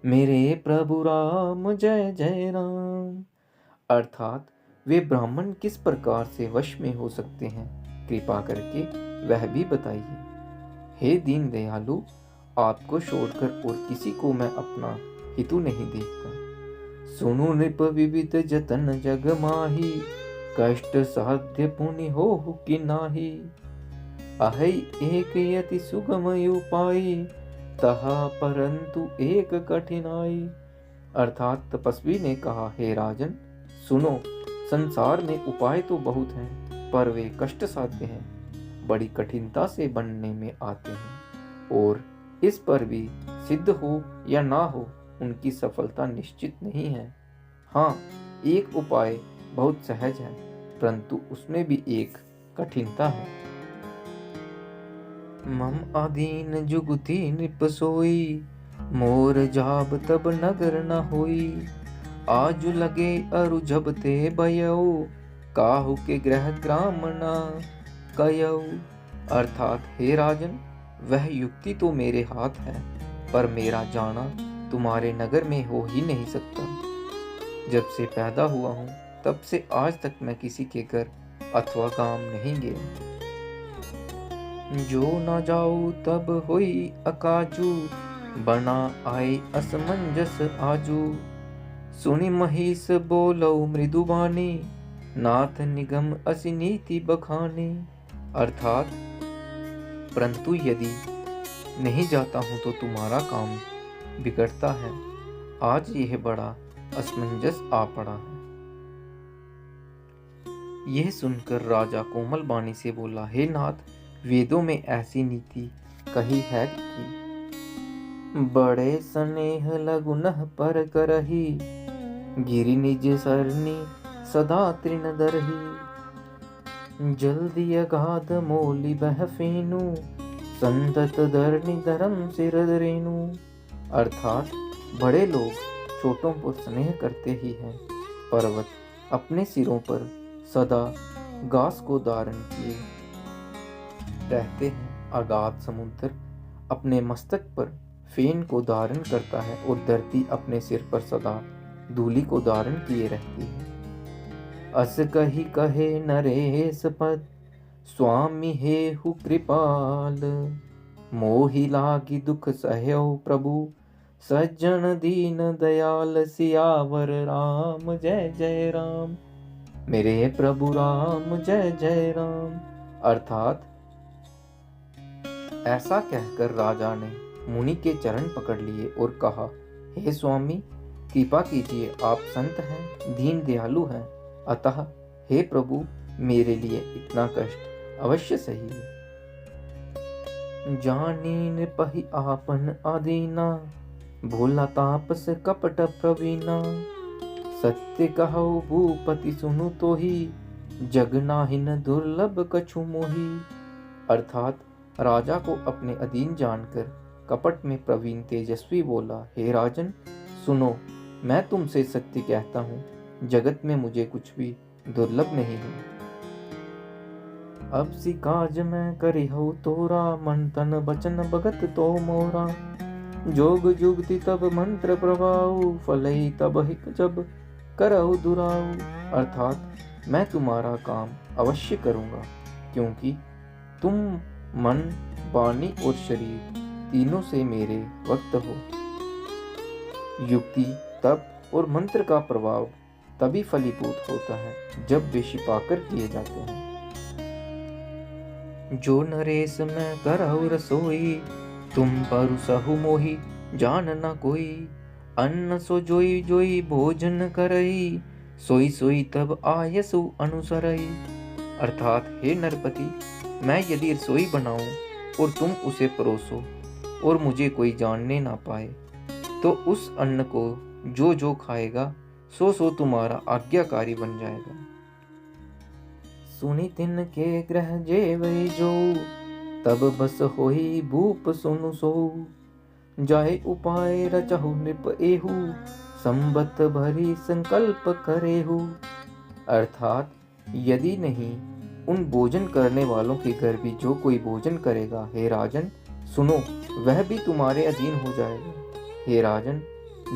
S1: मेरे प्रभु राम जय जय राम। अर्थात वे ब्राह्मण किस प्रकार से वश में हो सकते हैं, कृपा करके वह भी बताइए। हे दीन दयालु, आपको छोड़कर और किसी को मैं अपना हितु नहीं देखता। सुनु नृप विविध जतन जग माही, कष्ट साध्य पुनि हो कि नाही। अहै एक यति सुगम उपाय, तहा परंतु एक कठिनाई। अर्थात तपस्वी ने कहा, हे राजन सुनो, संसार में उपाय तो बहुत हैं, पर वे कष्ट साध्य हैं, बड़ी कठिनता से बनने में आते हैं, और इस पर भी सिद्ध हो या ना हो उनकी सफलता निश्चित नहीं है। हाँ, एक उपाय बहुत सहज है, परंतु उसमें भी एक कठिनता है। मम अधीन जुगति नृप सोई, मोर जाब तब नगर न होई। आजु लगे अरु जब ते भयऊ, काहू के ग्रह ग्राम न कयऊ। अर्थात हे राजन, वह युक्ति तो मेरे हाथ है, पर मेरा जाना तुम्हारे नगर में हो ही नहीं सकता। जब से पैदा हुआ हूँ तब से आज तक मैं किसी के घर अथवा गांव नहीं गया। जो न जाऊ तब होई अकाजू, बना आए असमंजस आजू। सुनि महिष बोलो मृदुबानी, नाथ निगम असि नीति बखानी। अर्थात परंतु यदि नहीं जाता हूं तो तुम्हारा काम बिगड़ता है। आज यह बड़ा असमंजस आ पड़ा है। यह सुनकर राजा कोमल बाणी से बोला, हे नाथ, वेदों में ऐसी नीति कही है कि बड़े स्नेह लगुनह पर करही, गिरि निज सरनी सदा तृण दरही। जल्दी अगाध मोली बह फेनु, संतत धरनी धर्म सिर रेणु। अर्थात बड़े लोग छोटों पर स्नेह करते ही हैं। पर्वत अपने सिरों पर सदा घास को धारण किए रहते हैं। अगाध समुद्र अपने मस्तक पर फेन को धारण करता है और धरती अपने सिर पर सदा धूलि को धारण किए रहती है। अस कही कहे नरेश पद, स्वामी हेहु कृपाल। मोहि लागी दुख सहयो प्रभु, सज्जन दीन दयाल। सियावर राम जय जय राम, मेरे प्रभु राम जय जय राम। अर्थात ऐसा कहकर राजा ने मुनि के चरण पकड़ लिए और कहा, हे स्वामी कृपा कीजिए, आप संत हैं, दीन दयालु हैं, अतः हे प्रभु मेरे लिए इतना कष्ट अवश्य सही है। जानी नृपहि आपन आदीना, भोला तापस कपट प्रवीणा। सत्य कहौ भूपति सुनु तोहि, जग नाहिन दुर्लभ कछु मोहि। अर्थात राजा को अपने अधीन जानकर कपट में प्रवीण तेजस्वी बोला, हे राजन सुनो, मैं तुमसे सत्य कहता हूँ, जगत में मुझे कुछ भी दुर्लभ नहीं है। अब सी काज मैं करिहु तोरा, मन तन बचन भगत तो मोरा। जोग जुगति तब मंत्र प्रभाऊ, फलई तब हिक जब करहु दुराऊ। अर्थात मैं तुम्हारा काम अवश्य करूँगा, क्योंकि तुम मन, वाणी और शरीर तीनों से मेरे वक्त हो। युक्ति, तप और मंत्र का प्रभाव तभी फलीभूत होता है जब वे छिपाकर किए जाते हैं। जो नरेश मैं करहु रसोई, तुम परुसहु मोहि जान न कोई। अन्न सो जोई जोई भोजन करई, सोई सोई तब आयसु अनुसरई। अर्थात हे नरपति, मैं यदि रसोई बनाऊं और तुम उसे परोसो और मुझे कोई जानने ना पाए, तो उस अन्न को जो जो खाएगा सो सो तुम्हारा आज्ञाकारी बन जाएगा। सुनि तिन के ग्रह जेवै जो, तब बस होई भूप सुनु सो। जाहे उपाय रचहु नृप एहु, संबत भरी संकल्प करेहु। अर्थात यदि नहीं उन भोजन करने वालों के घर भी जो कोई भोजन करेगा, हे राजन सुनो, वह भी तुम्हारे अधीन हो जाएगा। हे राजन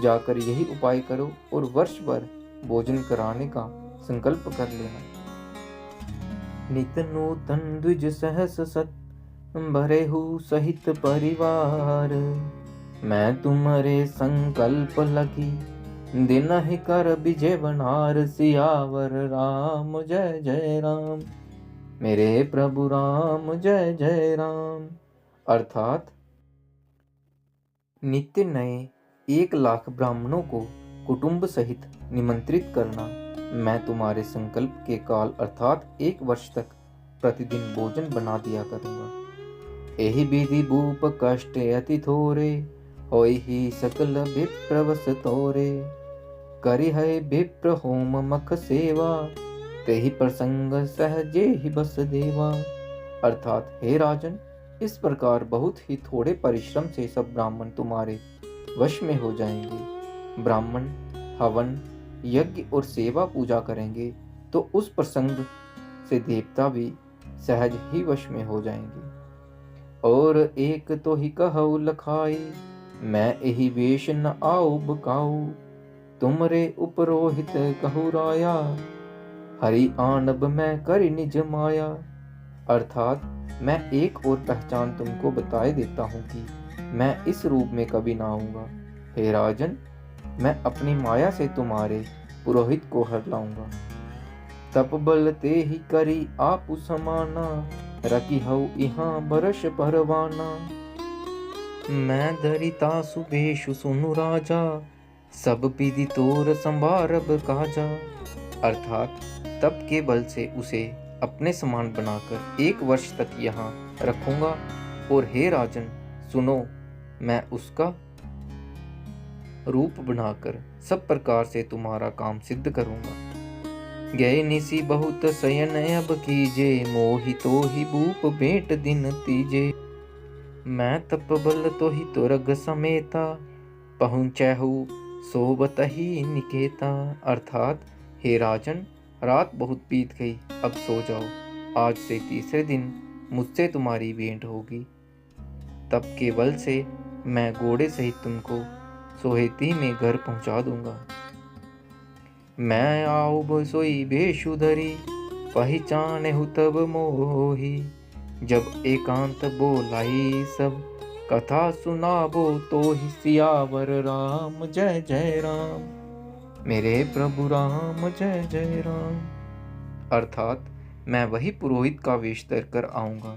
S1: जाकर यही उपाय करो और वर्ष भर भोजन कराने का संकल्प कर लेना। नित नूतन द्विज सहस सत, भरेहु सहित परिवार। मैं तुम्हारे संकल्प लगी, दिन ही कर विजय बनार। सियावर राम जय जय राम, मेरे प्रभु राम जय जय राम। अर्थात नित्य नए 1,00,000 ब्राह्मणों को कुटुंब सहित निमंत्रित करना। मैं तुम्हारे संकल्प के काल अर्थात 1 वर्ष तक प्रतिदिन भोजन बना दिया करूंगा। एहि विधि भूप कष्ट अति थोरे, होई ही सकल विप्र वस तोरे। करि है विप्र होम मख सेवा, तेहि प्रसंग सहजे ही बस देवा। अर्थात हे राजन, इस प्रकार बहुत ही थोड़े परिश्रम से सब ब्राह्मण तुम्हारे वश में हो जाएंगे। ब्राह्मण हवन, यज्ञ और सेवा पूजा करेंगे तो उस प्रसंग से देवता भी सहज ही वश में हो जाएंगे। और एक तो ही कहु लखाई, मैं यही वेश न आऊ बकाऊ। तुमरे उपरोहित कहु राया, हरि आनब मैं करि निज माया। अर्थात मैं एक और पहचान तुमको बताए देता हूँ कि मैं इस रूप में कभी ना आऊंगा। हे राजन, मैं अपनी माया से तुम्हारे पुरोहित को हर लाऊंगा। तप बल ते ही करी आपु समाना, रखी हऊ यहाँ बरस परवाना। मैं धरिता सुबेशु सुनु राजा, सब विधि तोर संभारब काजा। अर्थात तप के बल से उसे अपने समान बनाकर 1 वर्ष तक यहाँ रखूंगा और हे राजन सुनो, मैं उसका रूप बनाकर सब प्रकार से तुम्हारा काम सिद्ध करूंगा। गए निसी बहुत शयन अब कीजे, मोहि तो ही भूप भेंट दिन तीजे। मैं तप बल तो ही तुरग समेता, पहुँचहु सोबत ही निकेता। अर्थात हे राजन, रात बहुत बीत गई, अब सो जाओ। आज से तीसरे दिन मुझसे तुम्हारी भेंट होगी। तब के बल से मैं घोड़े सहित तुमको सोहेती में घर पहुंचा दूंगा। मैं आओ सोई भेषुधरी, पहचानहु तब मोही। जब एकांत बोलाई सब, कथा सुनाबो तो ही सियावर राम जय जय राम। मेरे प्रभु राम जय जय राम। अर्थात मैं वही पुरोहित का वेश धर कर आऊंगा,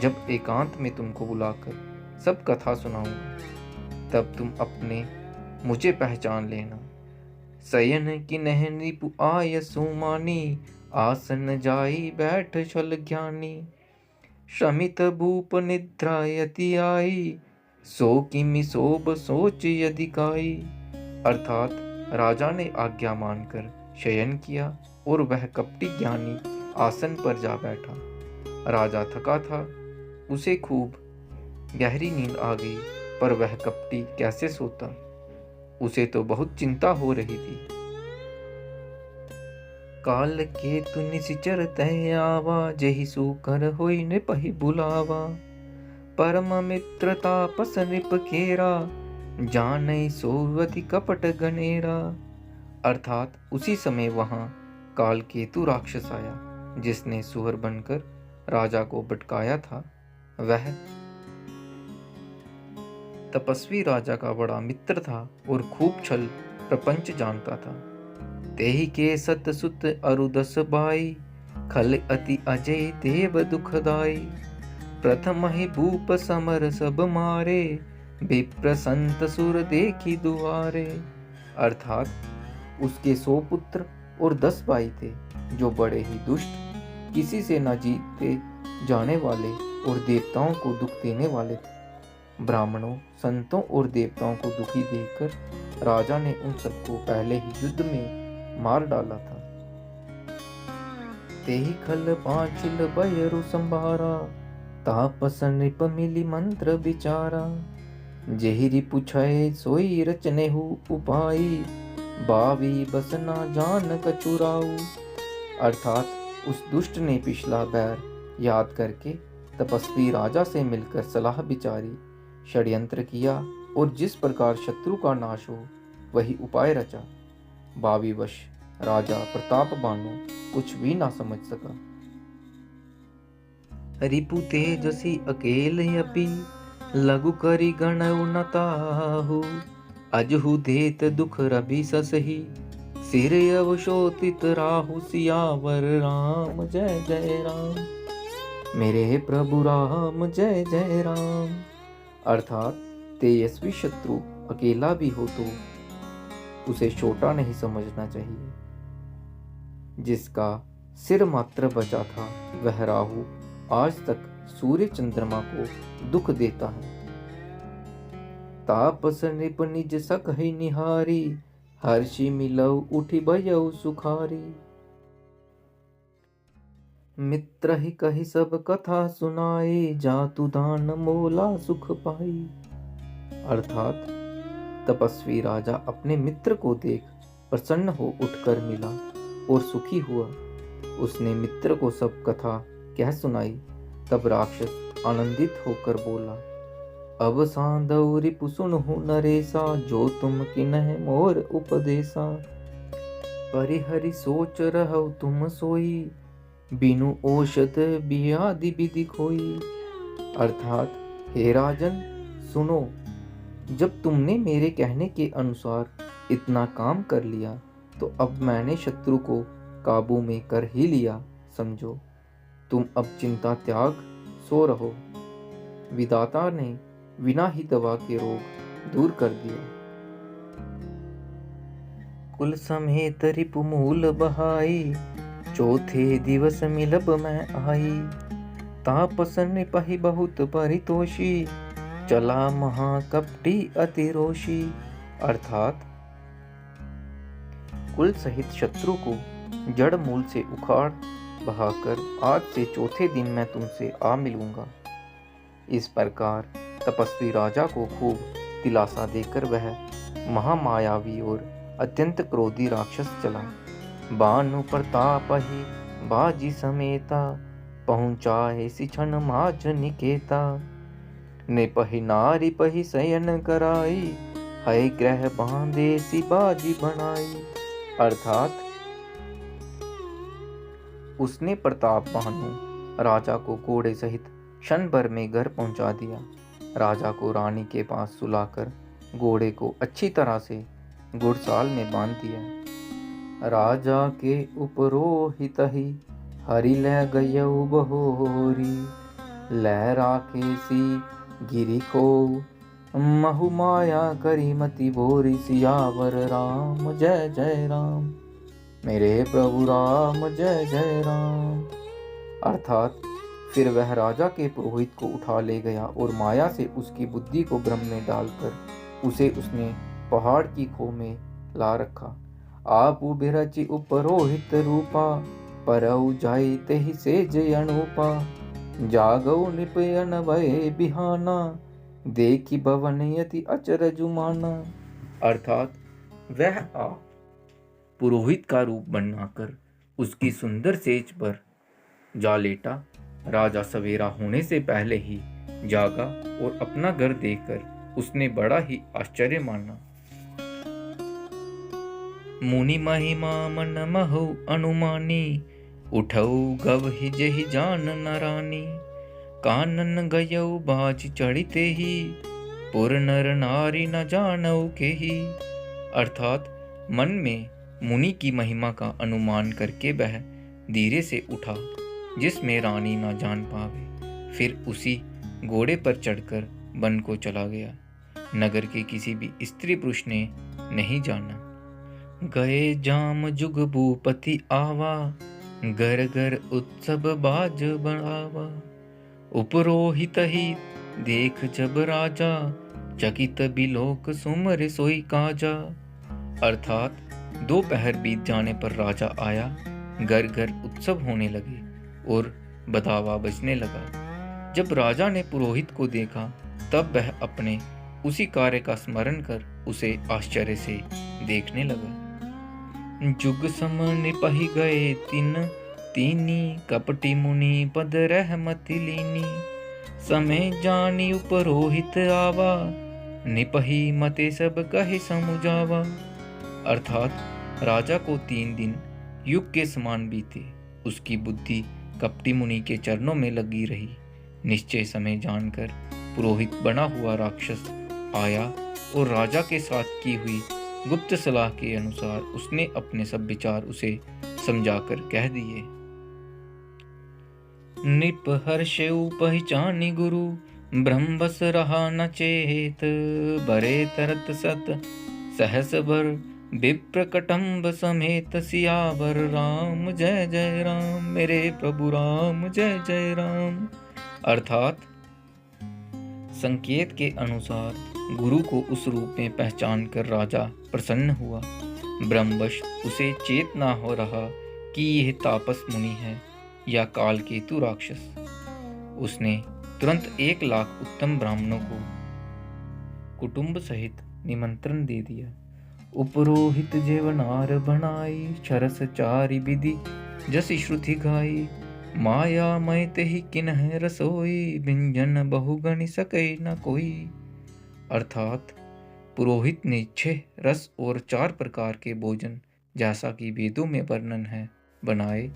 S1: जब एकांत में तुमको बुलाकर सब कथा सुनाऊंगा। तब तुम अपने मुझे पहचान लेना। शयन की नहनी पु आय सुमानी, आसन जाई बैठ छल ज्ञानी। शमित भूप निद्रा यति आई, सो किमि सोब सोच यदि काई। अर्थात राजा ने आज्ञा मानकर शयन किया और वह कपटी ज्ञानी आसन पर जा बैठा। राजा थका था, उसे खूब गहरी नींद आ गई, पर वह कपटी कैसे सोता। उसे तो बहुत चिंता हो रही थी। काल के तु निशिचर तय आवा, जेहि सुकर होई नृपहि बुलावा। परम मित्र तापस नृप खेरा, जानई सोवति कपट गनेरा। अर्थात उसी समय वहां काल केतु राक्षस आया, जिसने सुअर बनकर राजा को भटकाया था। वह तपस्वी राजा का बड़ा मित्र था और खूब छल प्रपंच जानता था। तेहि के सत सुत अरुदस बाई, खल अति अजय देव दुखदाई। प्रथम ही भूप समर सब मारे, विप्र संत सुर देखी दुआरे। अर्थात उसके 100 पुत्र और 10 भाई थे, जो बड़े ही दुष्ट, किसी से न जीते जाने वाले और देवताओं को दुख देने वाले थे। ब्राह्मणों, संतों और देवताओं को दुखी देखकर राजा ने उन सबको पहले ही युद्ध में मार डाला था। तेहि खल पांचिल बयरु संभारा, तापस नृप मिली मंत्र विचारा। जेहि रिपु छय सोई रचनेहु उपाई, बावी बसना जान कचुराऊ। अर्थात उस दुष्ट ने पिछला बैर याद करके तपस्वी राजा से मिलकर सलाह विचारी, षड्यंत्र किया और जिस प्रकार शत्रु का नाश हो वही उपाय रचा। बावीवश राजा प्रताप बानु कुछ भी ना समझ सका। रिपु तेजसी अकेल अपि, लघु करि गण उनताहु। अजहु देत दुख रवि ससही, सिर अवशोषित राहु सियावर राम जय जय राम। मेरे प्रभु राम जय जय राम। अर्थात तेजस्वी शत्रु अकेला भी हो तो उसे छोटा नहीं समझना चाहिए। जिसका सिर मात्र बचा था वह राहु आज तक सूर्य चंद्रमा को दुख देता है। तापस नृप निज सकहि निहारी, हर्षि मिलऊ उठि भयऊ सुखारी। मित्र ही कही सब कथा सुनाए, जातु दान मोला सुख पाई। अर्थात तपस्वी राजा अपने मित्र को देख प्रसन्न हो उठकर मिला और सुखी हुआ। उसने मित्र को सब कथा कह सुनाई। तब राक्षस आनंदित होकर बोला, अब सांदऊ रिपु सुनहु नरेसा, जो तुम किन्ह मोर उपदेसा। परिहरि सोच रहु तुम सोई, बिनु औषध बियादि विधि खोई। अर्थात हे राजन सुनो, जब तुमने मेरे कहने के अनुसार इतना काम कर लिया तो अब मैंने शत्रु को काबू में कर ही लिया समझो। तुम अब चिंता त्याग सो रहो। विधाता ने बिना ही दवा के रोग दूर कर दिया। कुल समेत रिपुमूल बहाई, चौथे दिवस मिलब मैं आई। तापस नृपहि बहुत परितोषी, चला महाकपटी अतिरोषी। अर्थात कुल सहित शत्रु को जड़ मूल से उखाड़ बहाकर आज से चौथे दिन मैं तुमसे आ मिलूंगा। इस प्रकार तपस्वी राजा को खूब दिलासा देकर वह महामायावी और अत्यंत क्रोधी राक्षस चला। बानु प्रताप ही बाजी समेता, पहुँचाए सिछन माज निकेता। नृपहि नारी पहि शयन कराई, है ग्रह बांधे सी बाजी बनाई। अर्थात उसने प्रताप भानु राजा को घोड़े सहित क्षण भर में घर पहुंचा दिया। राजा को रानी के पास सुलाकर घोड़े को अच्छी तरह से घुड़साल में बांध दिया। राजा के उपरोहित ही हरि ले गयउ बहोरी, लहरा के सी गिरी को महु माया करी मति भोरी। सियावर राम जय जय राम, मेरे प्रभु राम जय जय राम। अर्थात फिर वह राजा के पुरोहित को उठा ले गया और माया से उसकी बुद्धि को भ्रम में डालकर उसे उसने पहाड़ की खो में ला रखा। आप बिरचि उपरोहित रूपा, परऊ जाई तेहि से जय अनूपा। जागौ निपयन भय बिहाना, देखी भवन यति अचरजु माना। अर्थात वह आप पुरोहित का रूप बनाकर उसकी सुंदर सेज पर जा लेटा। राजा सवेरा होने से पहले ही जागा और अपना घर देखकर उसने बड़ा ही आश्चर्य माना। मुनि महिमा मन महु अनुमानी, उठऊ गव ही जहि जान न रानी। कानन गयऊ बाज चढ़िते ही, पुर नर नारी न जानऊ के ही। अर्थात मन में मुनि की महिमा का अनुमान करके वह धीरे से उठा जिसमें रानी ना जान पावे। फिर उसी घोड़े पर चढ़कर वन को चला गया। नगर के किसी भी स्त्री पुरुष ने नहीं जाना। गए जाम जुग भूपति आवा, घर घर उत्सव बाज बढ़ावा। उपरोहित ही देख जब राजा, चकित बिलोक सुमर सोई काजा। अर्थात दोपहर बीत जाने पर राजा आया, घर घर उत्सव होने लगे और बधावा बजने लगा। जब राजा ने पुरोहित को देखा तब वह अपने उसी कार्य का स्मरण कर उसे आश्चर्य से देखने लगा। जुग सम निपहि गए तिन तीनी, कपटी मुनि पद रहमति लीनी। समय जानी उपरोहित आवा, निपहि मते सब कहे समुझावा। अर्थात राजा को 3 दिन युग के समान बीते। उसकी बुद्धि कपटी मुनि के चरणों में लगी रही। निश्चय समय जानकर पुरोहित बना हुआ राक्षस आया और राजा के साथ की हुई गुप्त सलाह के अनुसार उसने अपने सब विचार उसे समझाकर कह दिए। निप हर्षेउ पहचानी गुरु, ब्रह्म बस रहा न चेत। बरे तरत सत सहस बर, विप्र कटम्ब समेत। सियावर राम जय जय राम, मेरे प्रभु राम जय जय राम। अर्थात संकेत के अनुसार गुरु को उस रूप में पहचान कर राजा प्रसन्न हुआ। ब्रह्मवश उसे चेत ना हो रहा कि यह तापस मुनि है या कालकेतु राक्षस। उसने तुरंत 1 लाख उत्तम ब्राह्मणों को कुटुंब सहित निमंत्रण दे दिया। उपरोहित जेवनार बनाई, छरस चारि विधि जसि श्रुति गाई। माया मय तेहि किन्ह रसोई, व्यंजन बहुगणि सकै न कोई। अर्थात पुरोहित ने 6 रस और 4 प्रकार के भोजन जैसा कि वेदों में वर्णन है बनाए।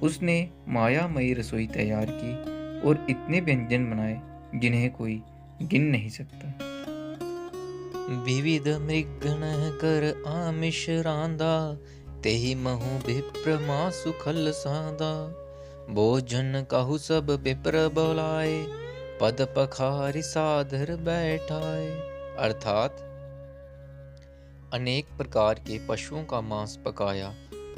S1: उसने मायामयी रसोई तैयार की और इतने व्यंजन बनाए जिन्हें कोई गिन नहीं सकता।
S2: विविध मृगण कर आमिष रांदा, तेहि महु विप्र मासु खल सादा। भोजन कहु सब विप्र बोलाए, पद पखारि सादर बैठाए। अर्थात अनेक प्रकार के पशुओं का मांस पकाया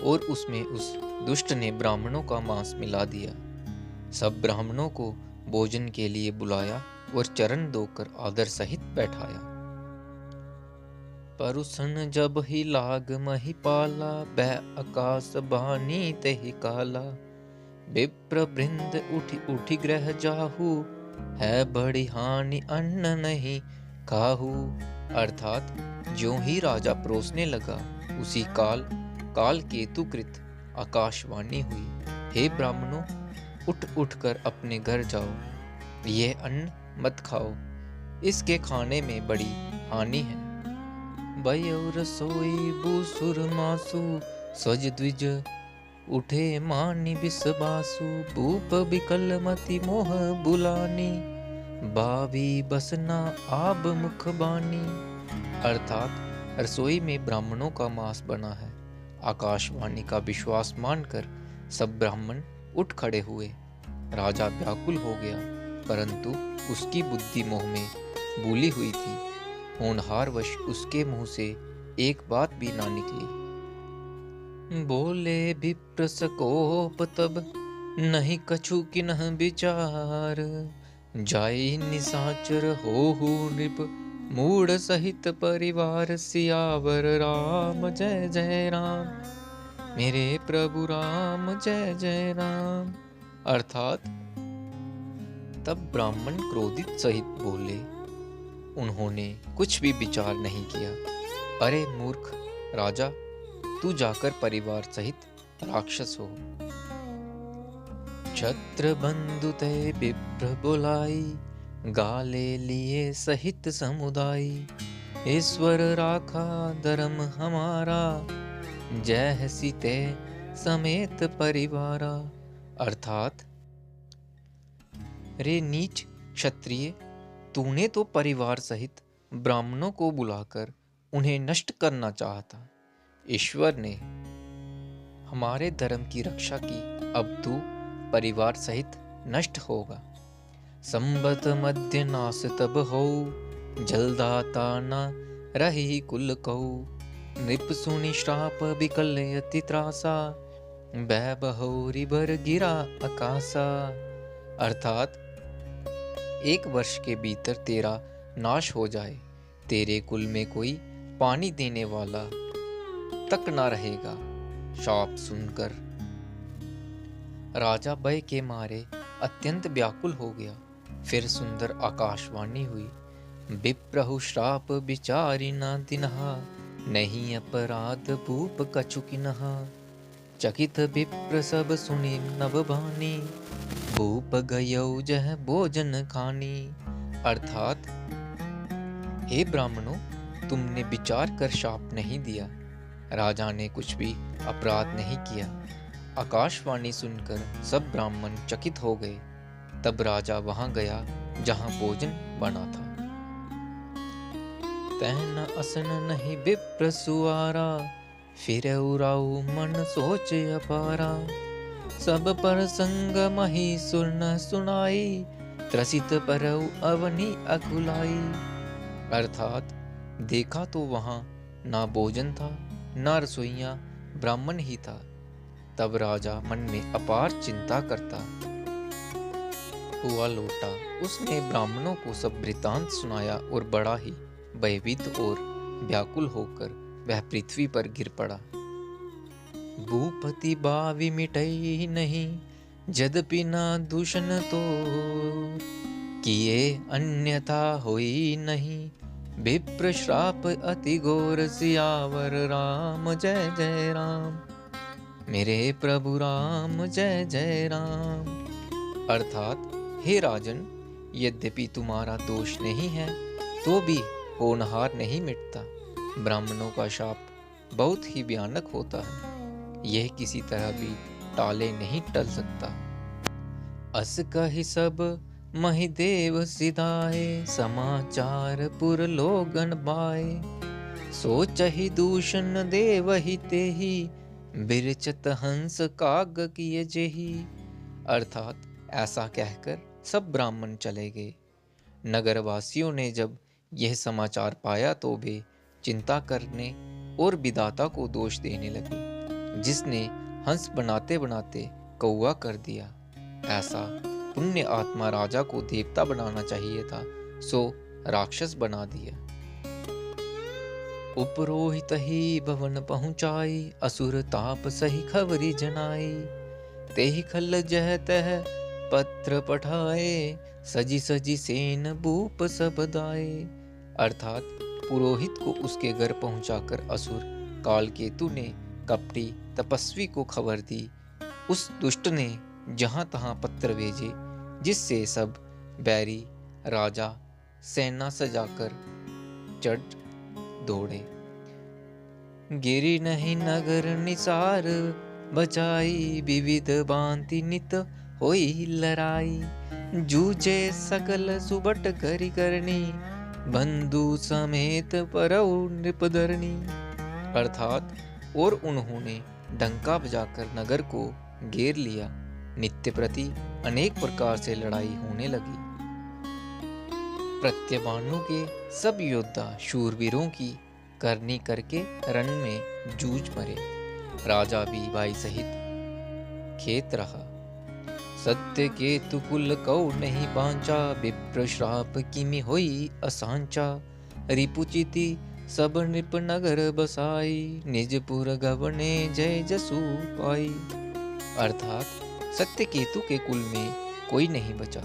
S2: और उसमें उस दुष्ट ने ब्राह्मणों का मांस मिला दिया। सब ब्राह्मणों को भोजन के लिए बुलाया और चरण धोकर आदर सहित बैठाया। परुसन जब ही लाग महिपाला, बै आकाश बानी तेहि काला। विप्र वृंद उठी उठी ग्रह जाहू, है बड़ी हानि अन्न नहीं खाहू। अर्थात ज्यों ही राजा परोसने लगा, उसी काल केतुकृत आकाशवाणी हुई, हे ब्राह्मणों, उठ उठ कर अपने घर जाओ, यह अन्न मत खाओ, इसके खाने में बड़ी हानि है। बयौ रसोई बूसुर मासु, सज द्विज उठे मानि बिसबासु। भूप बिकल मति मोह बुलानी, बावी बसना आब मुख बानी। अर्थात रसोई में ब्राह्मणों का मांस बना है। आकाशवाणी का विश्वास मानकर सब ब्राह्मण उठ खड़े हुए। राजा व्याकुल हो गया, परंतु उसकी बुद्धि मोह में भूली हुई थी। होनहारवश उसके मुंह से एक बात भी ना निकली। बोले विप्र सकोप तब, नहीं कछु किन्ह विचार। जाई निशाचर होहु नृप, मूढ़ सहित परिवार। सियावर राम जय जय राम, मेरे प्रभु राम जय जय राम। अर्थात तब ब्राह्मण क्रोधित सहित बोले, उन्होंने कुछ भी विचार नहीं किया। अरे मूर्ख राजा, तू जाकर परिवार सहित राक्षस हो। छत्र बंधु तय विप्र बुलाई, गाले लिए सहित समुदाय। ईश्वर राखा धर्म हमारा, जय सीते समेत परिवारा। अर्थात रे नीच क्षत्रिय, तूने तो परिवार सहित ब्राह्मणों को बुलाकर उन्हें नष्ट करना चाहा था। ईश्वर ने हमारे धर्म की रक्षा की, अब तू परिवार सहित नष्ट होगा। संबत मध्य नास तब हो, जलदाता न रही कुल कहू। नृप सुनि श्राप बिकल अति त्रासा, बै बहोरी बर गिरा आकाशा। अर्थात 1 वर्ष के भीतर तेरा नाश हो जाए, तेरे कुल में कोई पानी देने वाला तक ना रहेगा। शाप सुनकर राजा भय के मारे अत्यंत व्याकुल हो गया। फिर सुंदर आकाशवाणी हुई, विप्रहु श्राप विचारी ना दिनहा, नहीं अपराध भूप कछु किन्हा। चकित विप्र सब सुनि नभ बानी, भूप गयौ जह भोजन खानी। अर्थात हे ब्राह्मणों, तुमने विचार कर शाप नहीं दिया। राजा ने कुछ भी अपराध नहीं किया। आकाशवाणी सुनकर सब ब्राह्मण चकित हो गए। तब राजा वहां गया जहां भोजन बना था। तैन असन नहीं विप्र सुआरा, फिर उराऊ मन सोच अपारा। सब पर संग मही सुर न सुनाई, त्रसित परऊ अवनि अकुलाई। अर्थात देखा तो वहां ना भोजन था, ना रसोइया ब्राह्मण ही था। तब राजा मन में अपार चिंता करता हुआ लौटा। उसने ब्राह्मणों को सब वृतांत सुनाया और बड़ा ही भयभीत और व्याकुल होकर वह पृथ्वी पर गिर पड़ा। भूपति बावी मिटई नहीं, यद्यपि ना दूषण तो, किए अन्यथा होई नहीं। विप्र श्राप अति घोर, सियावर राम जय जय राम, मेरे प्रभु राम जय जय राम। अर्थात हे राजन, यद्यपि तुम्हारा दोष नहीं है तो भी होनहार नहीं मिटता। ब्राह्मणों का शाप बहुत ही भयानक होता है, यह किसी तरह भी टाले नहीं टल सकता। अस कहि सब महिदेव सिधाए, समाचार पुर लोगन बाए। सोचहि दूषण देवहि तेहि, बिरचत हंस काग किए जेहि। अर्थात ऐसा कहकर सब ब्राह्मण चले गए। नगरवासियों ने जब यह समाचार पाया तो वे चिंता करने और विधाता को दोष देने लगे, जिसने हंस बनाते बनाते कौवा कर दिया। ऐसा पुण्य आत्मा राजा को देवता बनाना चाहिए था, सो राक्षस बना दिया। उपरोहित ही भवन पहुँचाई, असुर ताप सही खबरी जनाई। तेहि खल जह तह पत्र पठाए, सजी सजी सेन भूप सब दाए। अर्थात पुरोहित को उसके घर पहुंचाकर असुर कालकेतु ने कपटी तपस्वी को खबर दी। उस दुष्ट ने जहां तहां पत्र भेजे, जिससे सब बैरी राजा सेना सजाकर चढ़ दौड़े। गिरी नहीं नगर निसार, बचाई विविध भांति नित होई लड़ाई। जूझे सकल सुबट करी करनी, बंधु समेत परौ नृपधरणी। अर्थात और उन्होंने डंका बजाकर नगर को घेर लिया। नित्य प्रति अनेक प्रकार से लड़ाई होने लगी। प्रत्यभानु के सब योद्धा शूरवीरों की करनी करके रण में जूझ मरे। राजा भी भाई सहित खेत रहा। सत्य केतु कुल कौ नहीं बांचा, विप्र श्राप किमि होई असांचा। रिपुचिति सब नृप नगर बसाई, निजपुर गवने जय जसु पाई। अर्थात सत्य केतु के कुल में कोई नहीं बचा।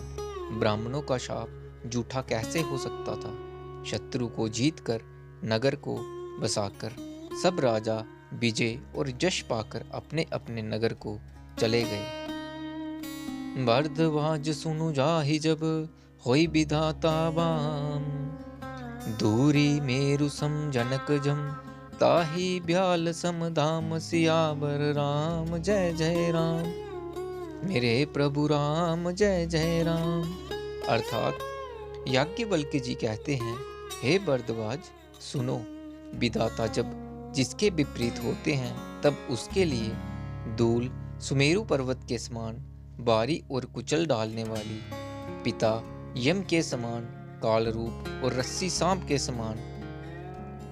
S2: ब्राह्मणों का शाप झूठा कैसे हो सकता था। शत्रु को जीतकर नगर को बसाकर सब राजा विजय और यश पाकर अपने अपने नगर को चले गए। भरद्वाज सुनु जाहि जब, होई विधाता वाम। दूरी मेरु सम जनक जम, ताहि ब्याल सम धाम। सियावर राम जय जय राम, मेरे प्रभु राम जय जय राम। अर्थात याज्ञवल्क्य जी कहते हैं, हे भरद्वाज सुनो, विधाता जब जिसके विपरीत होते हैं तब उसके लिए धूल सुमेरु पर्वत के समान बारी और कुचल डालने वाली, पिता यम के समान काल रूप और रस्सी सांप के समान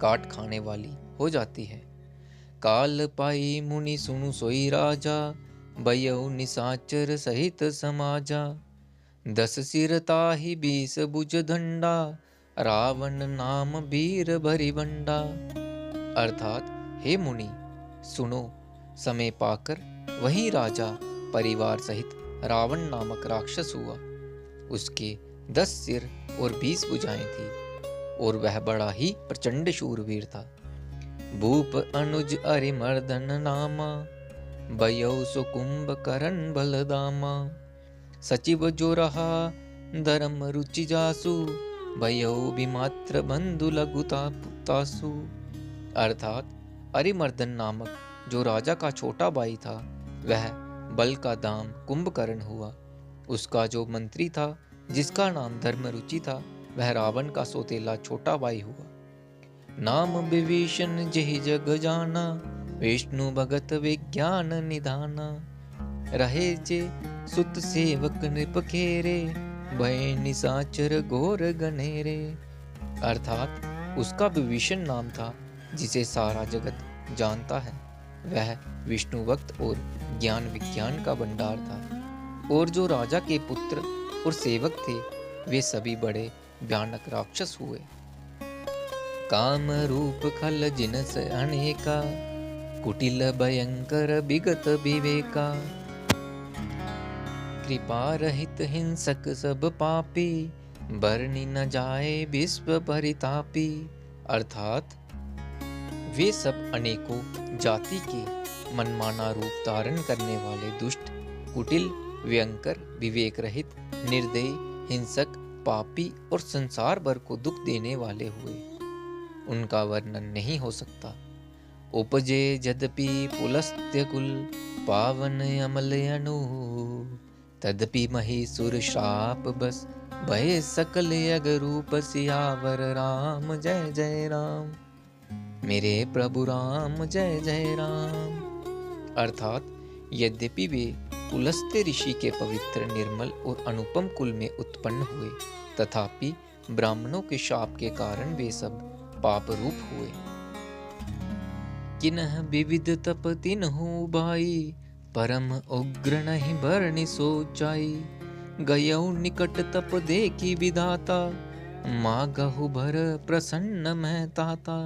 S2: काट खाने वाली हो जाती है। काल पाई मुनि सुनु सोई राजा, बयऊ निसाचर सहित समाजा। 10 सिर ताहि 20 भुज दंडा, रावण नाम वीर भरिवंडा। अर्थात हे मुनि सुनो, समय पाकर वही राजा परिवार सहित रावण नामक राक्षस हुआ। उसके 10 सिर और 20 भुजाएं थी और वह बड़ा ही प्रचंड शूरवीर था। भूप अनुज अरिमर्दन नामा, बयऊ सुकुंभ करण बलदामा। सचिव जो रहा धर्म रुचि जासु, भयऊ विमात्र बंधु लघुतासु। अर्थात अरिमर्दन नामक जो राजा का छोटा भाई था, वह बल का दाम कुंभकर्ण हुआ। उसका जो मंत्री था, जिसका नाम धर्मरुचि था, वह रावण का सौतेला छोटा भाई हुआ। नाम विभीषण जेहि जग जाना, विष्णु भगत विज्ञान निधाना। रहे जे सुत सेवक नृप खेरे, भय निसाचर घोर गनेरे। अर्थात उसका विभीषण नाम था, जिसे सारा जगत जानता है। वह विष्णु भक्त और ज्ञान विज्ञान का भंडार था। और जो राजा के पुत्र और सेवक थे, वे सभी बड़े भयानक राक्षस हुए। काम रूप खल जिनस अनेका, कुटिल भयंकर विगत विवेका। कृपा रहित हिंसक सब पापी, बरनी न जाए विश्व परितापी। अर्थात वे सब अनेकों जाति के मनमाना रूप धारण करने वाले दुष्ट, कुटिल, भयंकर, विवेक रहित, निर्दयी, हिंसक, पापी और संसार भर को दुख देने वाले हुए। उनका वर्णन नहीं हो सकता। उपजे यद्यपि पुलस्त्य कुल, पावन अमल अनु। तदपि महीसुर श्राप बस, भय सकल अग रूप। सियावर राम जय जय राम, मेरे प्रभु राम जय जय राम। अर्थात यद्यपि वे पुलस्त्य ऋषि के पवित्र, निर्मल और अनुपम कुल में उत्पन्न हुए, तथापि ब्राह्मणों के शाप के कारण वे सब पाप रूप हुए। किन्ह विविध तप तिन्हु भाई, परम उग्र नहीं बरनि सोचाई, गयऊ निकट तप देखी विधाता, मागहु भर प्रसन्न मैं ताता।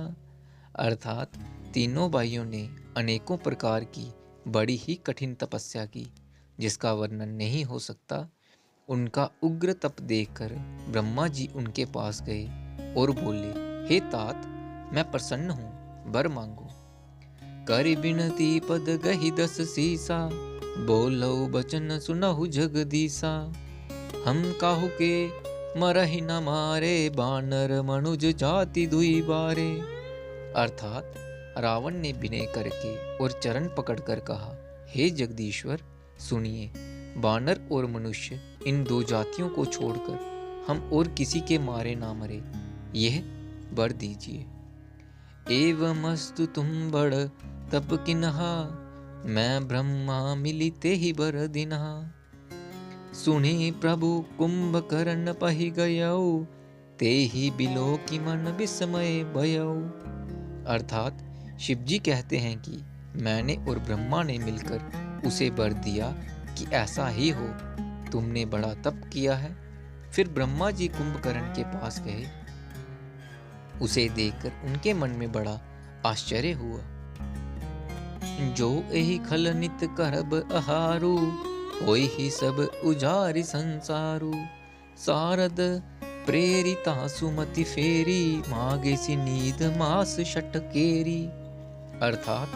S2: अर्थात तीनों भाइयों ने अनेकों प्रकार की बड़ी ही कठिन तपस्या की, जिसका वर्णन नहीं हो सकता। उनका उग्र तप देखकर ब्रह्मा जी उनके पास गए और बोले, हे तात, मैं प्रसन्न हूँ, वर मांगो। करि बिनती पद गहि दस सीसा, बोलो बचन सुनहु जगदीसा। हम काहू के मरहि न मारे, बानर मनुज जाति दुई बारे। अर्थात रावण ने विनय करके और चरण पकड़कर कहा, हे जगदीश्वर, सुनिए, बानर और मनुष्य इन दो जातियों को छोड़कर हम और किसी के मारे ना मरे, यह वर दीजिए। एवमस्तु तुम बड़ तप किन्हा, मैं ब्रह्मा मिली ते ही बर दिनहा। सुनी प्रभु कुंभकर्ण पहि गयऊ, ते ही बिलो की मन विस्मय भयऊ। अर्थात शिवजी कहते हैं कि मैंने और ब्रह्मा ने मिलकर उसे वर दिया कि ऐसा ही हो, तुमने बड़ा तप किया है। फिर ब्रह्मा जी कुंभकर्ण के पास गए। उसे देखकर उनके मन में बड़ा आश्चर्य हुआ। जो एहि खल नित करब आहारू, होई ही सब उजारि संसारू। सारद प्रेरिता सुमति फेरी, मागे सी नींद मास शटकेरी। अर्थात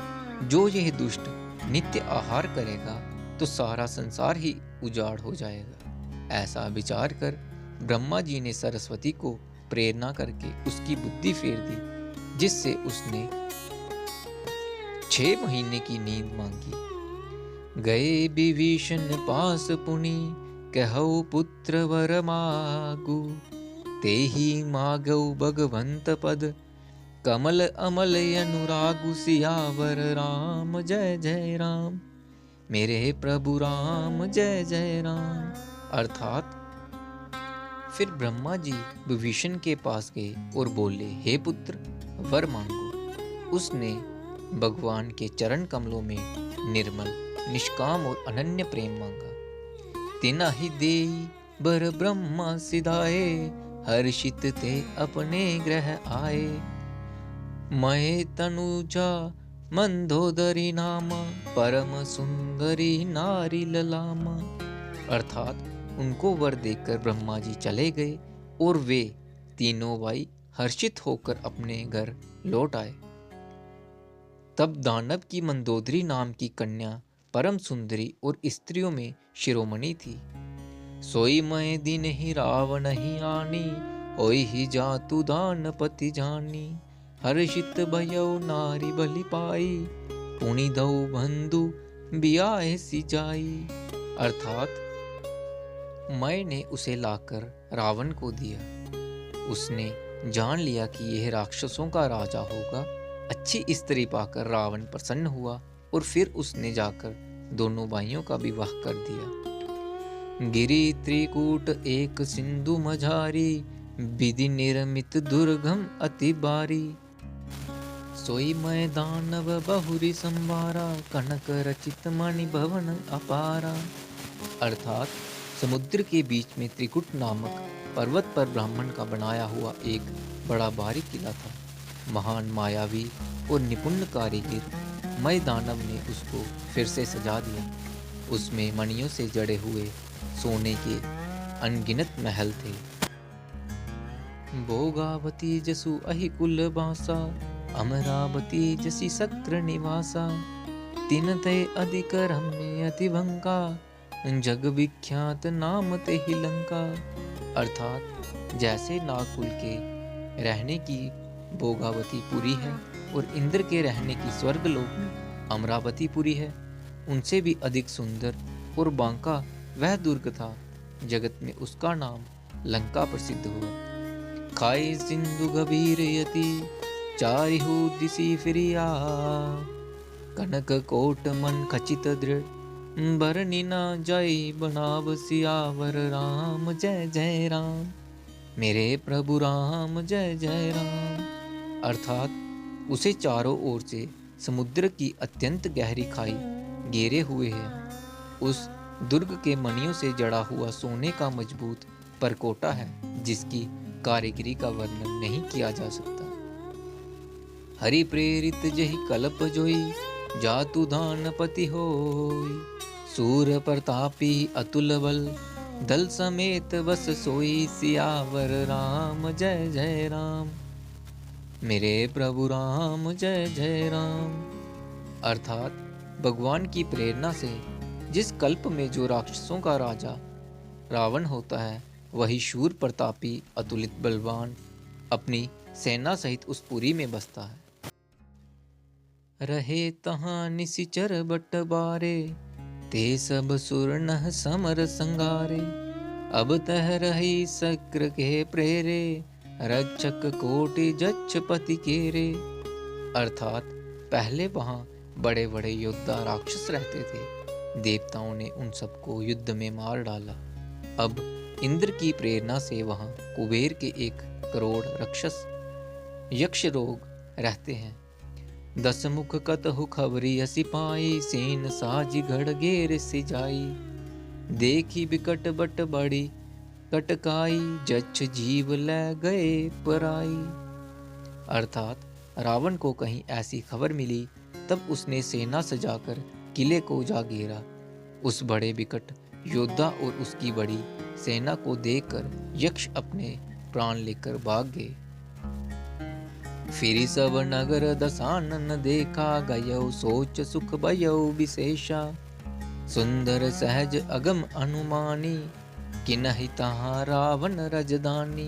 S2: जो यह दुष्ट नित्य आहार करेगा तो सारा संसार ही उजाड़ हो जाएगा। ऐसा विचार कर ब्रह्मा जी ने सरस्वती को प्रेरणा करके उसकी बुद्धि फेर दी, जिससे उसने 6 महीने की नींद मांगी। गए विभीषण पास पुनि, कहऊ पुत्र वर मागु। तेहि मागऊ भगवंत पद, कमल अमल अनुरागु। सियावर राम जय जय राम, मेरे प्रभु राम जय जय राम। अर्थात फिर ब्रह्मा जी विभीषण के पास गए और बोले, हे पुत्र, वर मांगो। उसने भगवान के चरण कमलों में निर्मल, निष्काम और अनन्य प्रेम मांगा। तिना ही देई बर ब्रह्मा सिधाए, हर्षित ते अपने ग्रह आए। महे तनुजा मंदोदरी नामा, परम सुंदरी नारी ललामा। अर्थात उनको वर देकर ब्रह्मा जी चले गए और वे तीनों भाई हर्षित होकर अपने घर लौट आए। तब दानव की मंदोदरी नाम की कन्या परम सुंदरी और स्त्रियों में शिरोमणि थी। सोई मय दिन ही रावण ही आनी, होई ही जातु दानपति जानी। हर्षित भयो नारी बलि पाई, पुनि दऊ बंधु बियाह सी जाई। अर्थात मय ने उसे लाकर रावण को दिया। उसने जान लिया कि यह राक्षसों का राजा होगा। अच्छी स्त्री पाकर रावण प्रसन्न हुआ और फिर उसने जाकर दोनों भाइयों का विवाह कर दिया। गिरी त्रिकूट एक सिंधु मझारी, विधि निर्मित दुर्गम अति बारी। सोई मय दानव बहुरी संवारा, कनक रचित मणि भवन अपारा। अर्थात समुद्र के बीच में त्रिकुट नामक पर्वत पर ब्राह्मण का बनाया हुआ एक बड़ा भारी किला था। महान मायावी और निपुण कारीगर मय दानव ने उसको फिर से सजा दिया। उसमें मणियों से जड़े हुए सोने के अनगिनत महल थे। भोगावती जसु अहि कुल बासा, अमरावती जसी सक्र निवासा। तीन ते अधिक रम्य अति भंका, जग विख्यात नाम ते ही लंका। अर्थात जैसे नागकुल के रहने की भोगावती पुरी है और इंद्र के रहने की स्वर्गलोक में अमरावतीपुरी है, उनसे भी अधिक सुंदर और बांका वह दुर्ग था। जगत में उसका नाम लंका प्रसिद्ध हुआ। खाए सिंधु गभीर यति, चारिहु दिशि फिरिया। कनक कोट मन खचित दृढ़, बरनी ना जाई बनाव। सियावर राम जय जय राम, मेरे प्रभु राम जय जय राम। अर्थात उसे चारों ओर से समुद्र की अत्यंत गहरी खाई घेरे हुए है। उस दुर्ग के मणियों से जड़ा हुआ सोने का मजबूत परकोटा है, जिसकी कारीगरी का वर्णन नहीं किया जा सकता। हरि प्रेरित जहि कल्प जोई, जातु दानपति होई। सूर प्रतापी अतुल बल, दल समेत बस सोई। सियावर राम जय जय राम, मेरे प्रभु राम जय जय राम। अर्थात भगवान की प्रेरणा से जिस कल्प में जो राक्षसों का राजा रावण होता है, वही शूर प्रतापी अतुलित बलवान अपनी सेना सहित उस पुरी में बसता है। रहे तहाँ निशिचर बट बारे, ते सब सुर नह समर संगारे। अब तह रही शक्र के प्रेरे, रक्षक कोटि जच्छ पति केरे। अर्थात पहले वहां बड़े बड़े योद्धा राक्षस रहते थे, देवताओं ने उन सबको युद्ध में मार डाला। अब इंद्र की प्रेरणा से वहां कुबेर के 1 करोड़ राक्षस यक्ष रोग रहते हैं। 10 मुख कतहु खबरी सिपाही, सेन साजी घड़ घेर सिजाई। देखी बिकट बट बड़ी कटकाई, जच्छ जीव ले गए पराई। अर्थात रावण को कहीं ऐसी खबर मिली, तब उसने सेना सजाकर किले को जा घेरा। उस बड़े विकट योद्धा और उसकी बड़ी सेना को देखकर यक्ष अपने प्राण लेकर भाग गए। फिर सब नगर दसानन देखा, गयो सोच सुख भयो विशेषा। सुंदर सहज अगम अनुमानी, किन्हि तहाँ रावण रजदानी।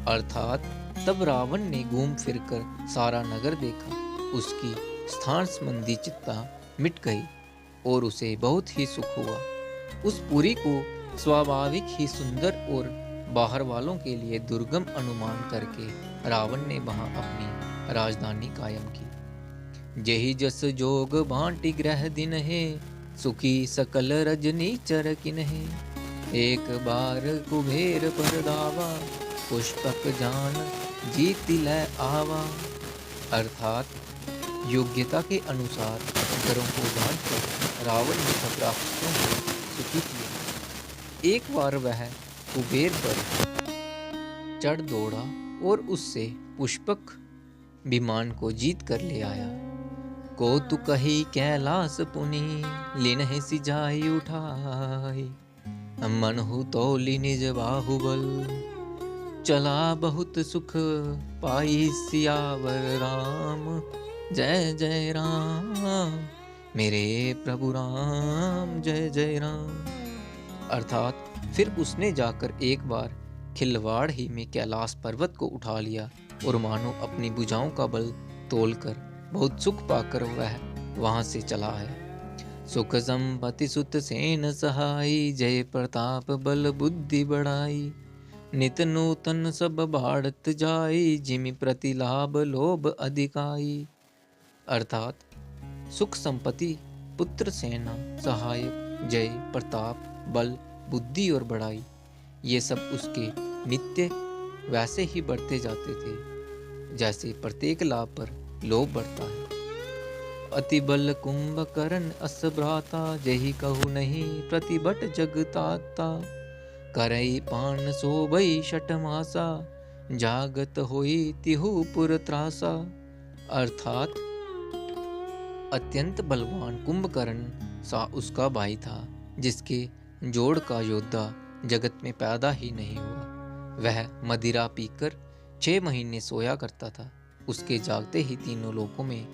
S2: अर्थात तब रावण ने घूम फिरकर सारा नगर देखा, उसकी स्थान संबंधी चिंता मिट गई और उसे बहुत ही सुख हुआ। उस पुरी को स्वाभाविक ही सुंदर और बाहर वालों के लिए दुर्गम अनुमान करके रावण ने वहां अपनी राजधानी कायम की। जेहि जस जोग बांटी ग्रह दिन है, सुखी सकल रजनी चर किन्हे। एक बार कुबेर पर दावा, पुष्पक जान जीति लै आवा। अर्थात योग्यता के अनुसार घरों को बांटकर रावण ने सब राक्षसों को सुखी किया। एक बार वह कुबेर पर चढ़ दौड़ा और उससे पुष्पक विमान को जीत कर ले आया। को तु कही कैलाश पुनि, लिन्हि सिजाई उठाई। मनहु तौली निज बाहुबल, चला बहुत सुख पाई। सियावर राम जय जय राम, मेरे प्रभु राम जय जय राम। अर्थात फिर उसने जाकर एक बार खिलवाड़ ही में कैलाश पर्वत को उठा लिया और मानो अपनी भुजाओं का बल तोलकर बहुत सुख पाकर वह वहां से चला आया। सुख संपत्ति सुत सेन सहाई, जय प्रताप बल बुद्धि बढ़ाई। नित नूतन सब बाढ़त जाई, जिमि प्रति लाभ लोभ अधिकाई। अर्थात सुख संपत्ति, पुत्र, सेना, सहायक, जय, प्रताप, बल, बुद्धि और बढ़ाई, ये सब उसके नित्य वैसे ही बढ़ते जाते थे जैसे प्रत्येक लाभ पर लोभ बढ़ता है। अति बल कुंभकर्ण अस भ्राता, जहि कहु नहीं प्रतिबट जगताता। करई पान सोभई शटमासा, जागत होई तिहु पुर त्रासा। अर्थात अत्यंत बलवान कुंभकर्ण सा उसका भाई था, जिसके जोड़ का योद्धा जगत में पैदा ही नहीं हुआ। वह मदिरा पीकर 6 महीने सोया करता था। उसके जागते ही तीनों लोकों में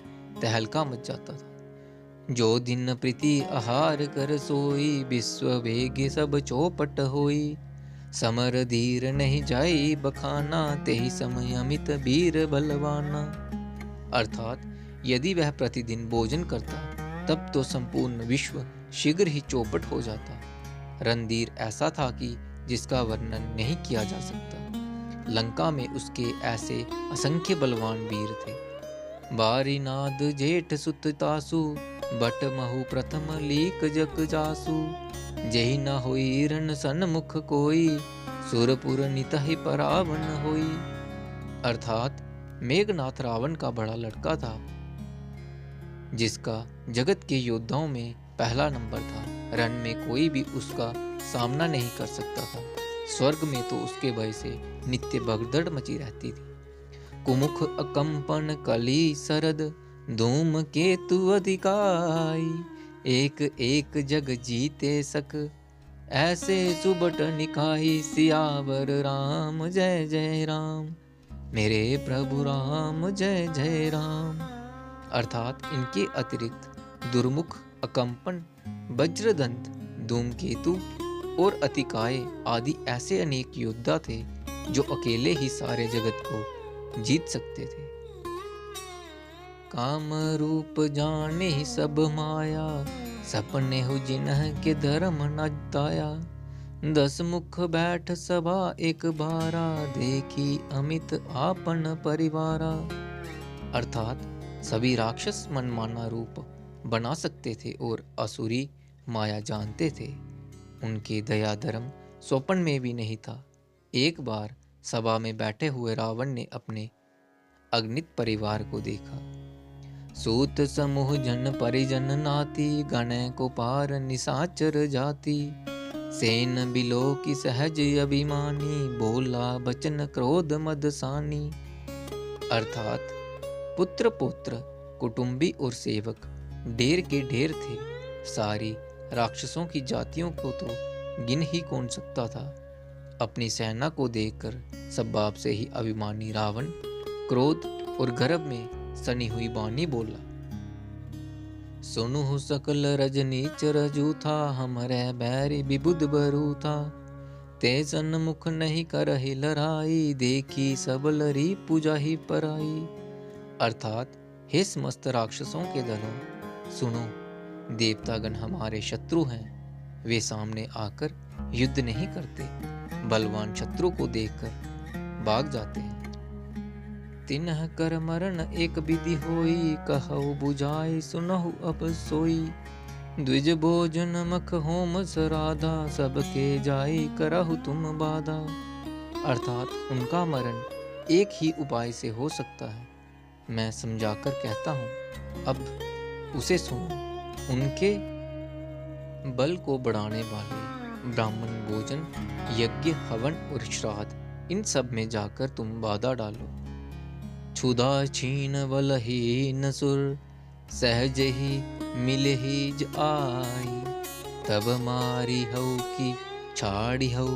S2: तहलका मच जाता था। जो दिन प्रीति आहार कर सोई, विश्व वेग सब चौपट होई। समर धीर नहीं जाई बखाना, तेहि समय अमित वीर बलवाना। अर्थात यदि वह प्रतिदिन भोजन करता, तब तो संपूर्ण विश्व शीघ्र ही चौपट हो जाता। रणधीर ऐसा था कि जिसका वर्णन नहीं किया जा सकता। लंका में उसके ऐसे असंख्य बलवान वीर थे। बारी नाद जेठ सुत तासु, बट महु प्रथम लीक जक जासु। जेहि न होई रण सन्मुख कोई, सुरपुर नितहि परावन होई। अर्थात मेघनाथ रावण का बड़ा लड़का था। जिसका जगत के योद्धाओं में पहला नंबर था। रण में कोई भी उसका सामना नहीं कर सकता था। स्वर्ग में तो उसके भय से नित्य भगदड़ मची रहती थी। कुमुख अकंपन कली सरद, धूम केतु अधिकाई, एक एक जग जीते सक, ऐसे सुबट निकाई, सियावर राम जय जय राम, मेरे प्रभु राम जय जय राम। अर्थात इनके अतिरिक्त दुर्मुख, अकंपन, वज्रदंत, धूमकेतु और अतिकाय आदि ऐसे अनेक योद्धा थे जो अकेले ही सारे जगत को जीत सकते थे। काम रूप जाने सब माया, सपने हो जिन्ह के धर्म न ताया, 10 मुख बैठ सभा एक बारा, देखी अमित आपन परिवारा। अर्थात सभी राक्षस मनमाना रूप बना सकते थे और असुरी माया जानते थे। उनके दया धर्म स्वप्न में भी नहीं था। एक बार सभा में बैठे हुए रावण ने अपने अगणित परिवार को देखा। सूत समूह जन परिजन नाती, गण को पार निशाचर जाति, सेन बिलो की सहज अभिमानी, बोला बचन क्रोध मदसानी। अर्थात पुत्र पौत्र, कुटुंबी और सेवक ढेर के ढेर थे। सारी राक्षसों की जातियों को तो गिन ही कौन सकता था। अपनी सेना को देखकर स्वभाव से ही अभिमानी रावण क्रोध और गर्व में सनी हुई वाणी बोला। सुनु सकल रजनी चरजू था, हमरे बैरी विबुध बरू था, ते सन्मुख नहीं करहि लड़ाई, देखी सबलरी पूजा ही पराई। अर्थात हे समस्त राक्षसों के दलों, सुनो, देवतागण हमारे शत्रु हैं। वे सामने आकर युद्ध नहीं करते, बलवान शत्रु को देखकर भाग जाते हैं। तिन्ह कर मरण एक विधि होई, कहु बुझाई सुनहु अब सोई, द्विज भोजन मख होम सराधा, सबके जाई करहु तुम बाधा। अर्थात उनका मरण एक ही उपाय से हो सकता है, मैं समझाकर कहता हूँ, अब उसे सुनो। उनके बल को बढ़ाने वाले ब्राह्मण भोजन, यज्ञ, हवन और श्राद्ध, इन सब में जाकर तुम बाधा डालो। क्षुधा छीन बलहीन सुर, सहज ही मिले ही ज आई, तब मारी हऊ की छाड़ी हऊ,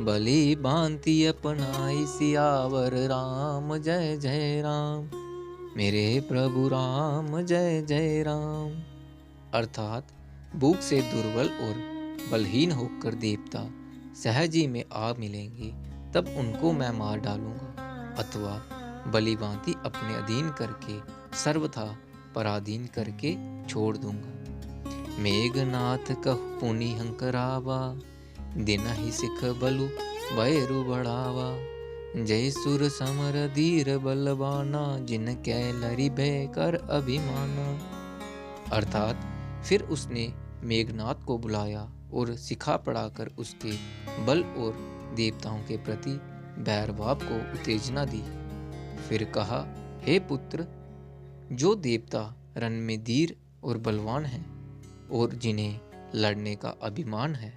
S2: बलि भांति अपनाई, सियावर राम जय जय राम, मेरे प्रभु राम जय जय राम। अर्थात भूख से दुर्बल और बलहीन होकर देवता सहज ही में आ मिलेंगे, तब उनको मैं मार डालूंगा, अथवा बलिभांति अपने अधीन करके सर्वथा पराधीन करके छोड़ दूंगा। मेघनाथ कहु पुनि हंकरावा, दिन ही सिख बलु भैरु बढ़ावा, जय सुर समर धीर बलवाना, जिन कै लरि भय कर अभिमाना। अर्थात फिर उसने मेघनाथ को बुलाया और सिखा पढ़ाकर उसके बल और देवताओं के प्रति भैरभाव को उत्तेजना दी। फिर कहा, हे पुत्र, जो देवता रण में धीर और बलवान हैं और जिन्हें लड़ने का अभिमान है,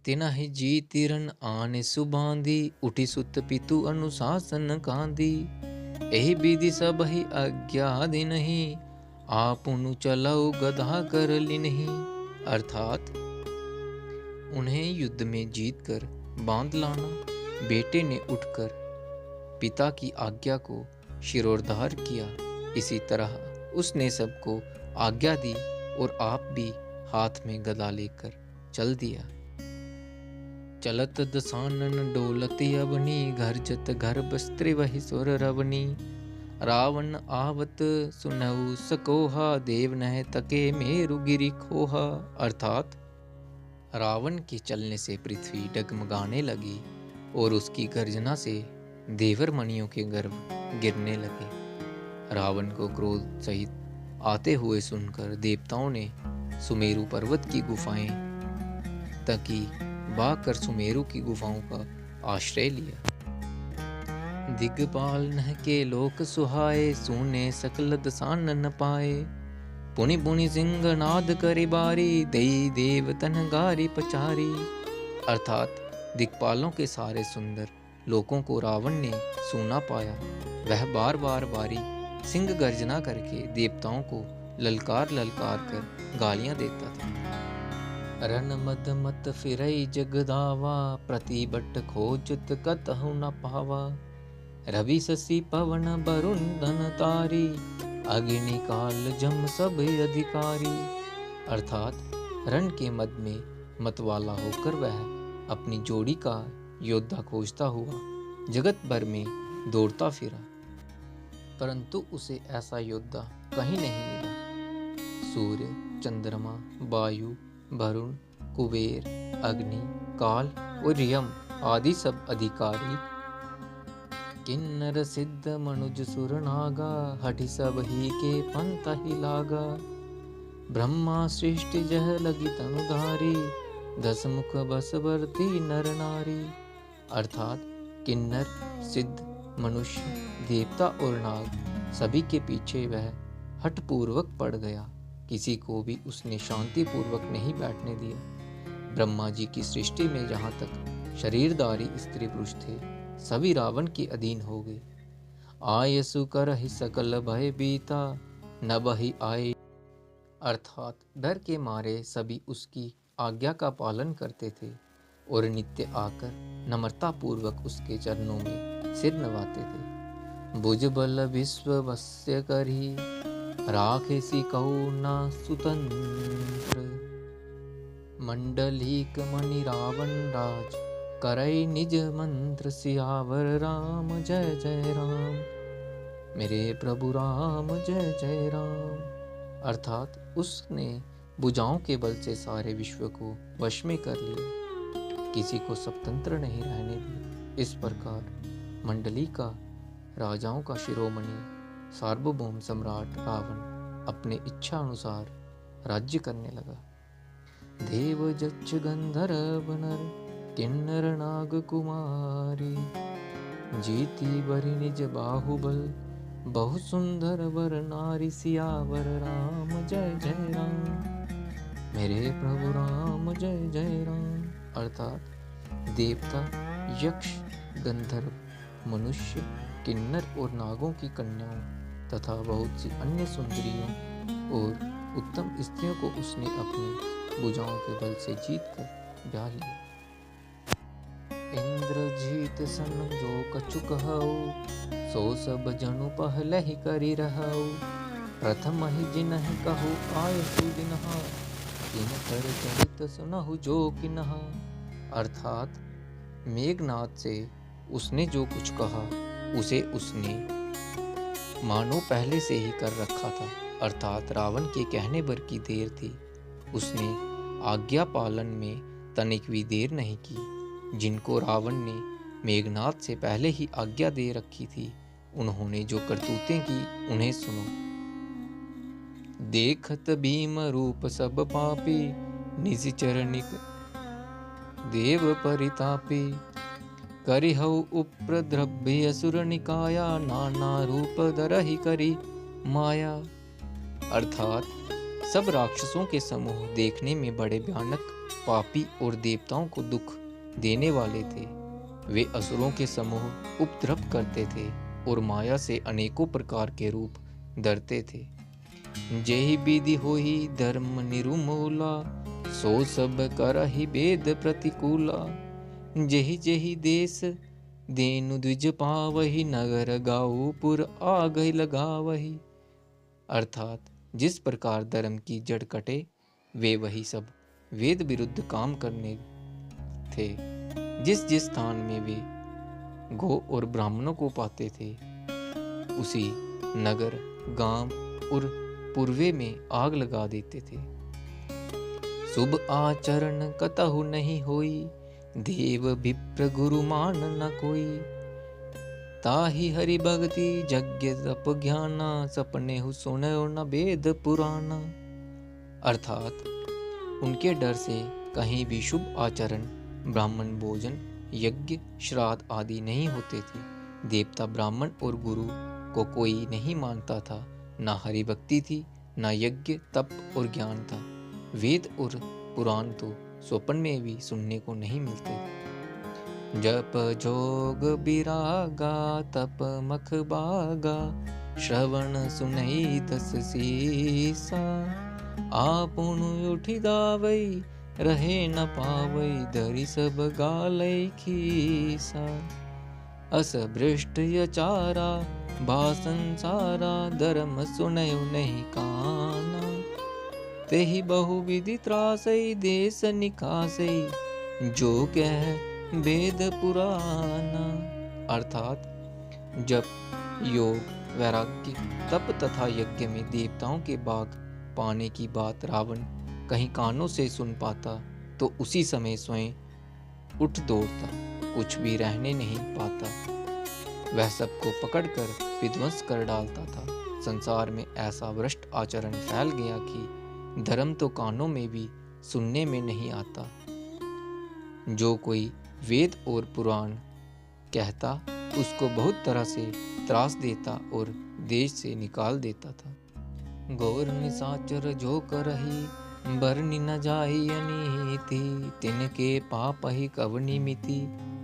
S2: तिनहि जीति रण आने सुबांधी, उठी सुत पितु अनुशासन कांधी, एहि विधि सब ही आज्ञा दिनहि, आपुनु चलऊ गधा कर लिनहि। अर्थात उन्हें युद्ध में जीतकर बांध लाना। बेटे ने उठकर पिता की आज्ञा को शिरोधार्य किया, इसी तरह उसने सबको आज्ञा दी और आप भी हाथ में गदा लेकर चल दिया। चलत दसानन डोलती अवनी, घर जत घर बस्त्री वही सुर रवनी, रावण आवत सुनऊ सकोहा, देव नह तके मेरु गिरि खोहा। अर्थात रावण के चलने से पृथ्वी डगमगाने लगी और उसकी गर्जना से देवर मणियों के गर्भ गिरने लगे। रावण को क्रोध सहित आते हुए सुनकर देवताओं ने सुमेरु पर्वत की गुफाएं तकी भाग कर सुमेरु की गुफाओं का आश्रय लिया। दिगपाल नह के लोक सुहाए, सूने सकल दसान न पाए। पुनि पुनि सिंह नाद करि बारी, दई देव तन गारी पचारी। अर्थात दिक्पालों के सारे सुंदर लोकों को रावण ने सूना पाया। वह बार बार बारी सिंह गर्जना करके देवताओं को ललकार ललकार कर गालियां देता था। रन मद मत फिरई जगदावा, प्रतिबट खोजत कतहु न पावा। रवि शशि पवन वरुण धन तारी, अग्नि काल जम सब अधिकारी। अर्थात रण के मद में मतवाला होकर वह अपनी जोड़ी का योद्धा खोजता हुआ जगत भर में दौड़ता फिरा, परंतु उसे ऐसा योद्धा कहीं नहीं मिला। सूर्य, चंद्रमा, वायु, वरुण, कुबेर, अग्नि, काल और यम आदि सब अधिकारी, किन्नर सिद्ध मनुज सुर नागा, हठि सब ही के पंथ ही लागा। ब्रह्मा सृष्टि जह लगी तनुधारी, दस मुख बस वर्ती नर नारी। अर्थात किन्नर, सिद्ध, मनुष्य, देवता और नाग सभी के पीछे वह हठपूर्वक पड़ गया। किसी को भी उसने शांति पूर्वक नहीं बैठने दिया। ब्रह्मा जी की सृष्टि में जहाँ तक शरीरधारी स्त्री पुरुष थे, सभी रावण के अधीन हो गए। आयसु करहि सकल भय बीता, न बहि आए। अर्थात डर के मारे सभी उसकी आज्ञा का पालन करते थे और नित्य आकर नम्रता पूर्वक उसके चरणों में सिर नवाते थे। भुज बल विश्व वस्य करही, राखे सी कहु ना सुतंत्र। मंडलीक मणि रावण राज, करई निज मंत्र सियावर राम जय जय राम। मेरे प्रभु राम जय जय राम। अर्थात उसने भुजाओं के बल से सारे विश्व को वश में कर लिया, किसी को स्वतंत्र नहीं रहने दिया। इस प्रकार मंडली का राजाओं का शिरोमणि सार्वभौम सम्राट रावण अपने इच्छा अनुसार राज्य करने लगा। देव जच्छ गंधर्व नर, किन्नर नाग कुमारी। जीती बरि निज बाहुबल, बहु सुंदर वर नारी। सियावर राम जय जय राम। मेरे प्रभु राम जय जय राम। अर्थात देवता, यक्ष, गंधर्व, मनुष्य, किन्नर और नागों की कन्याओं तथा बहुत सी अन्य सुंदरियों और उत्तम स्त्रियों को उसने अपनी भुजाओं के बल से जीतकर ब्याह लिया। इंद्रजीत सन जो कछु कहऊ, सो सब जनु पहले ही करी रहऊ। प्रथम ही जिनहि कहू आयसु दिनहा, किन कर चरित सुनहु जो किन्हा। अर्थात मेघनाद से उसने जो कुछ कहा उसे उसने मानो पहले से ही कर रखा था। अर्थात रावण के कहने भर की देर थी, उसने आज्ञा पालन में तनिक भी देर नहीं की। जिनको रावण ने मेघनाद से पहले ही आज्ञा दे रखी थी, उन्होंने जो करतूतें की उन्हें सुनो। देखत भीम रूप सब पापी, निज चरणिक देव परितापी। करिहउ उपद्रव्य असुर निकाया, नाना रूप धरहि करी माया। अर्थात सब राक्षसों के समूह देखने में बड़े भयानक, पापी और देवताओं को दुख देने वाले थे। वे असुरों के समूह उपद्रव करते थे और माया से अनेकों प्रकार के रूप धरते थे। जेहि विधि होहि धर्म निरुमूला, सो सब करहि वेद प्रतिकूला। जेहि जेहि देश देनु द्विज पावहि, नगर गाऊ पुर आगहि लगावहि। अर्थात जिस प्रकार धर्म की जड़ कटे, वे वही सब वेद विरुद्ध काम करने थे। जिस जिस स्थान में वे गो और ब्राह्मणों को पाते थे, उसी नगर, गांव और पूर्वे में आग लगा देते थे। शुभ आचरण कतहु नहीं होई, देव विप्र गुरु मान न कोई। ताहि हरि भक्ति यज्ञ तप ज्ञाना, सपने हु सुनो न वेद पुराना। अर्थात उनके डर से कहीं भी शुभ आचरण, ब्राह्मण भोजन, यज्ञ, श्राद्ध आदि नहीं होते थे। देवता ब्राह्मण और गुरु को कोई नहीं मानता था। ना हरि भक्ति थी, ना यज्ञ, तप और ज्ञान था। वेद और पुराण तो स्वप्न में भी सुनने को नहीं मिलते। जप जोग बिरागा, तप मख बागा, श्रवण सुनई दस सीसा। आपुन उठी दावई, रहे न पावई, धरी सब गालई खीसा। अस भ्रष्ट यचारा, भा संसारा, धर्म सुनयु नहीं काना। तेहि बहु विधि त्रासई, देश निकासई, जो कह वेद पुराना। अर्थात जब योग, वैराग्य, तप तथा यज्ञ में देवताओं के भाग पाने की बात रावण कहीं कानों से सुन पाता तो उसी समय स्वयं उठ दौड़ता, कुछ भी रहने नहीं पाता। वह सबको पकड़कर विध्वंस कर डालता था। संसार में ऐसा भ्रष्ट आचरण फैल गया कि धर्म तो कानों में भी सुनने में नहीं आता। जो कोई वेद और पुराण कहता उसको बहुत तरह से त्रास देता और देश से निकाल देता था। गौर निशाचर जो करही, बरनी न जाई अनीति। तिनके पाप ही कवनी मिति,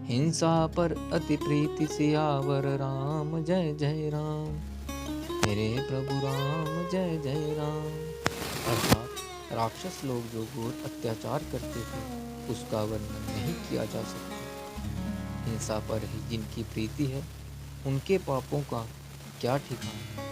S2: हिंसा पर अति प्रीति। सियावर राम जय जय राम, मेरे प्रभु राम जय जय राम। अर्थात राक्षस लोग जो घोर अत्याचार करते थे उसका वर्णन नहीं किया जा सकता। हिंसा पर ही जिनकी प्रीति है उनके पापों का क्या ठिकाना।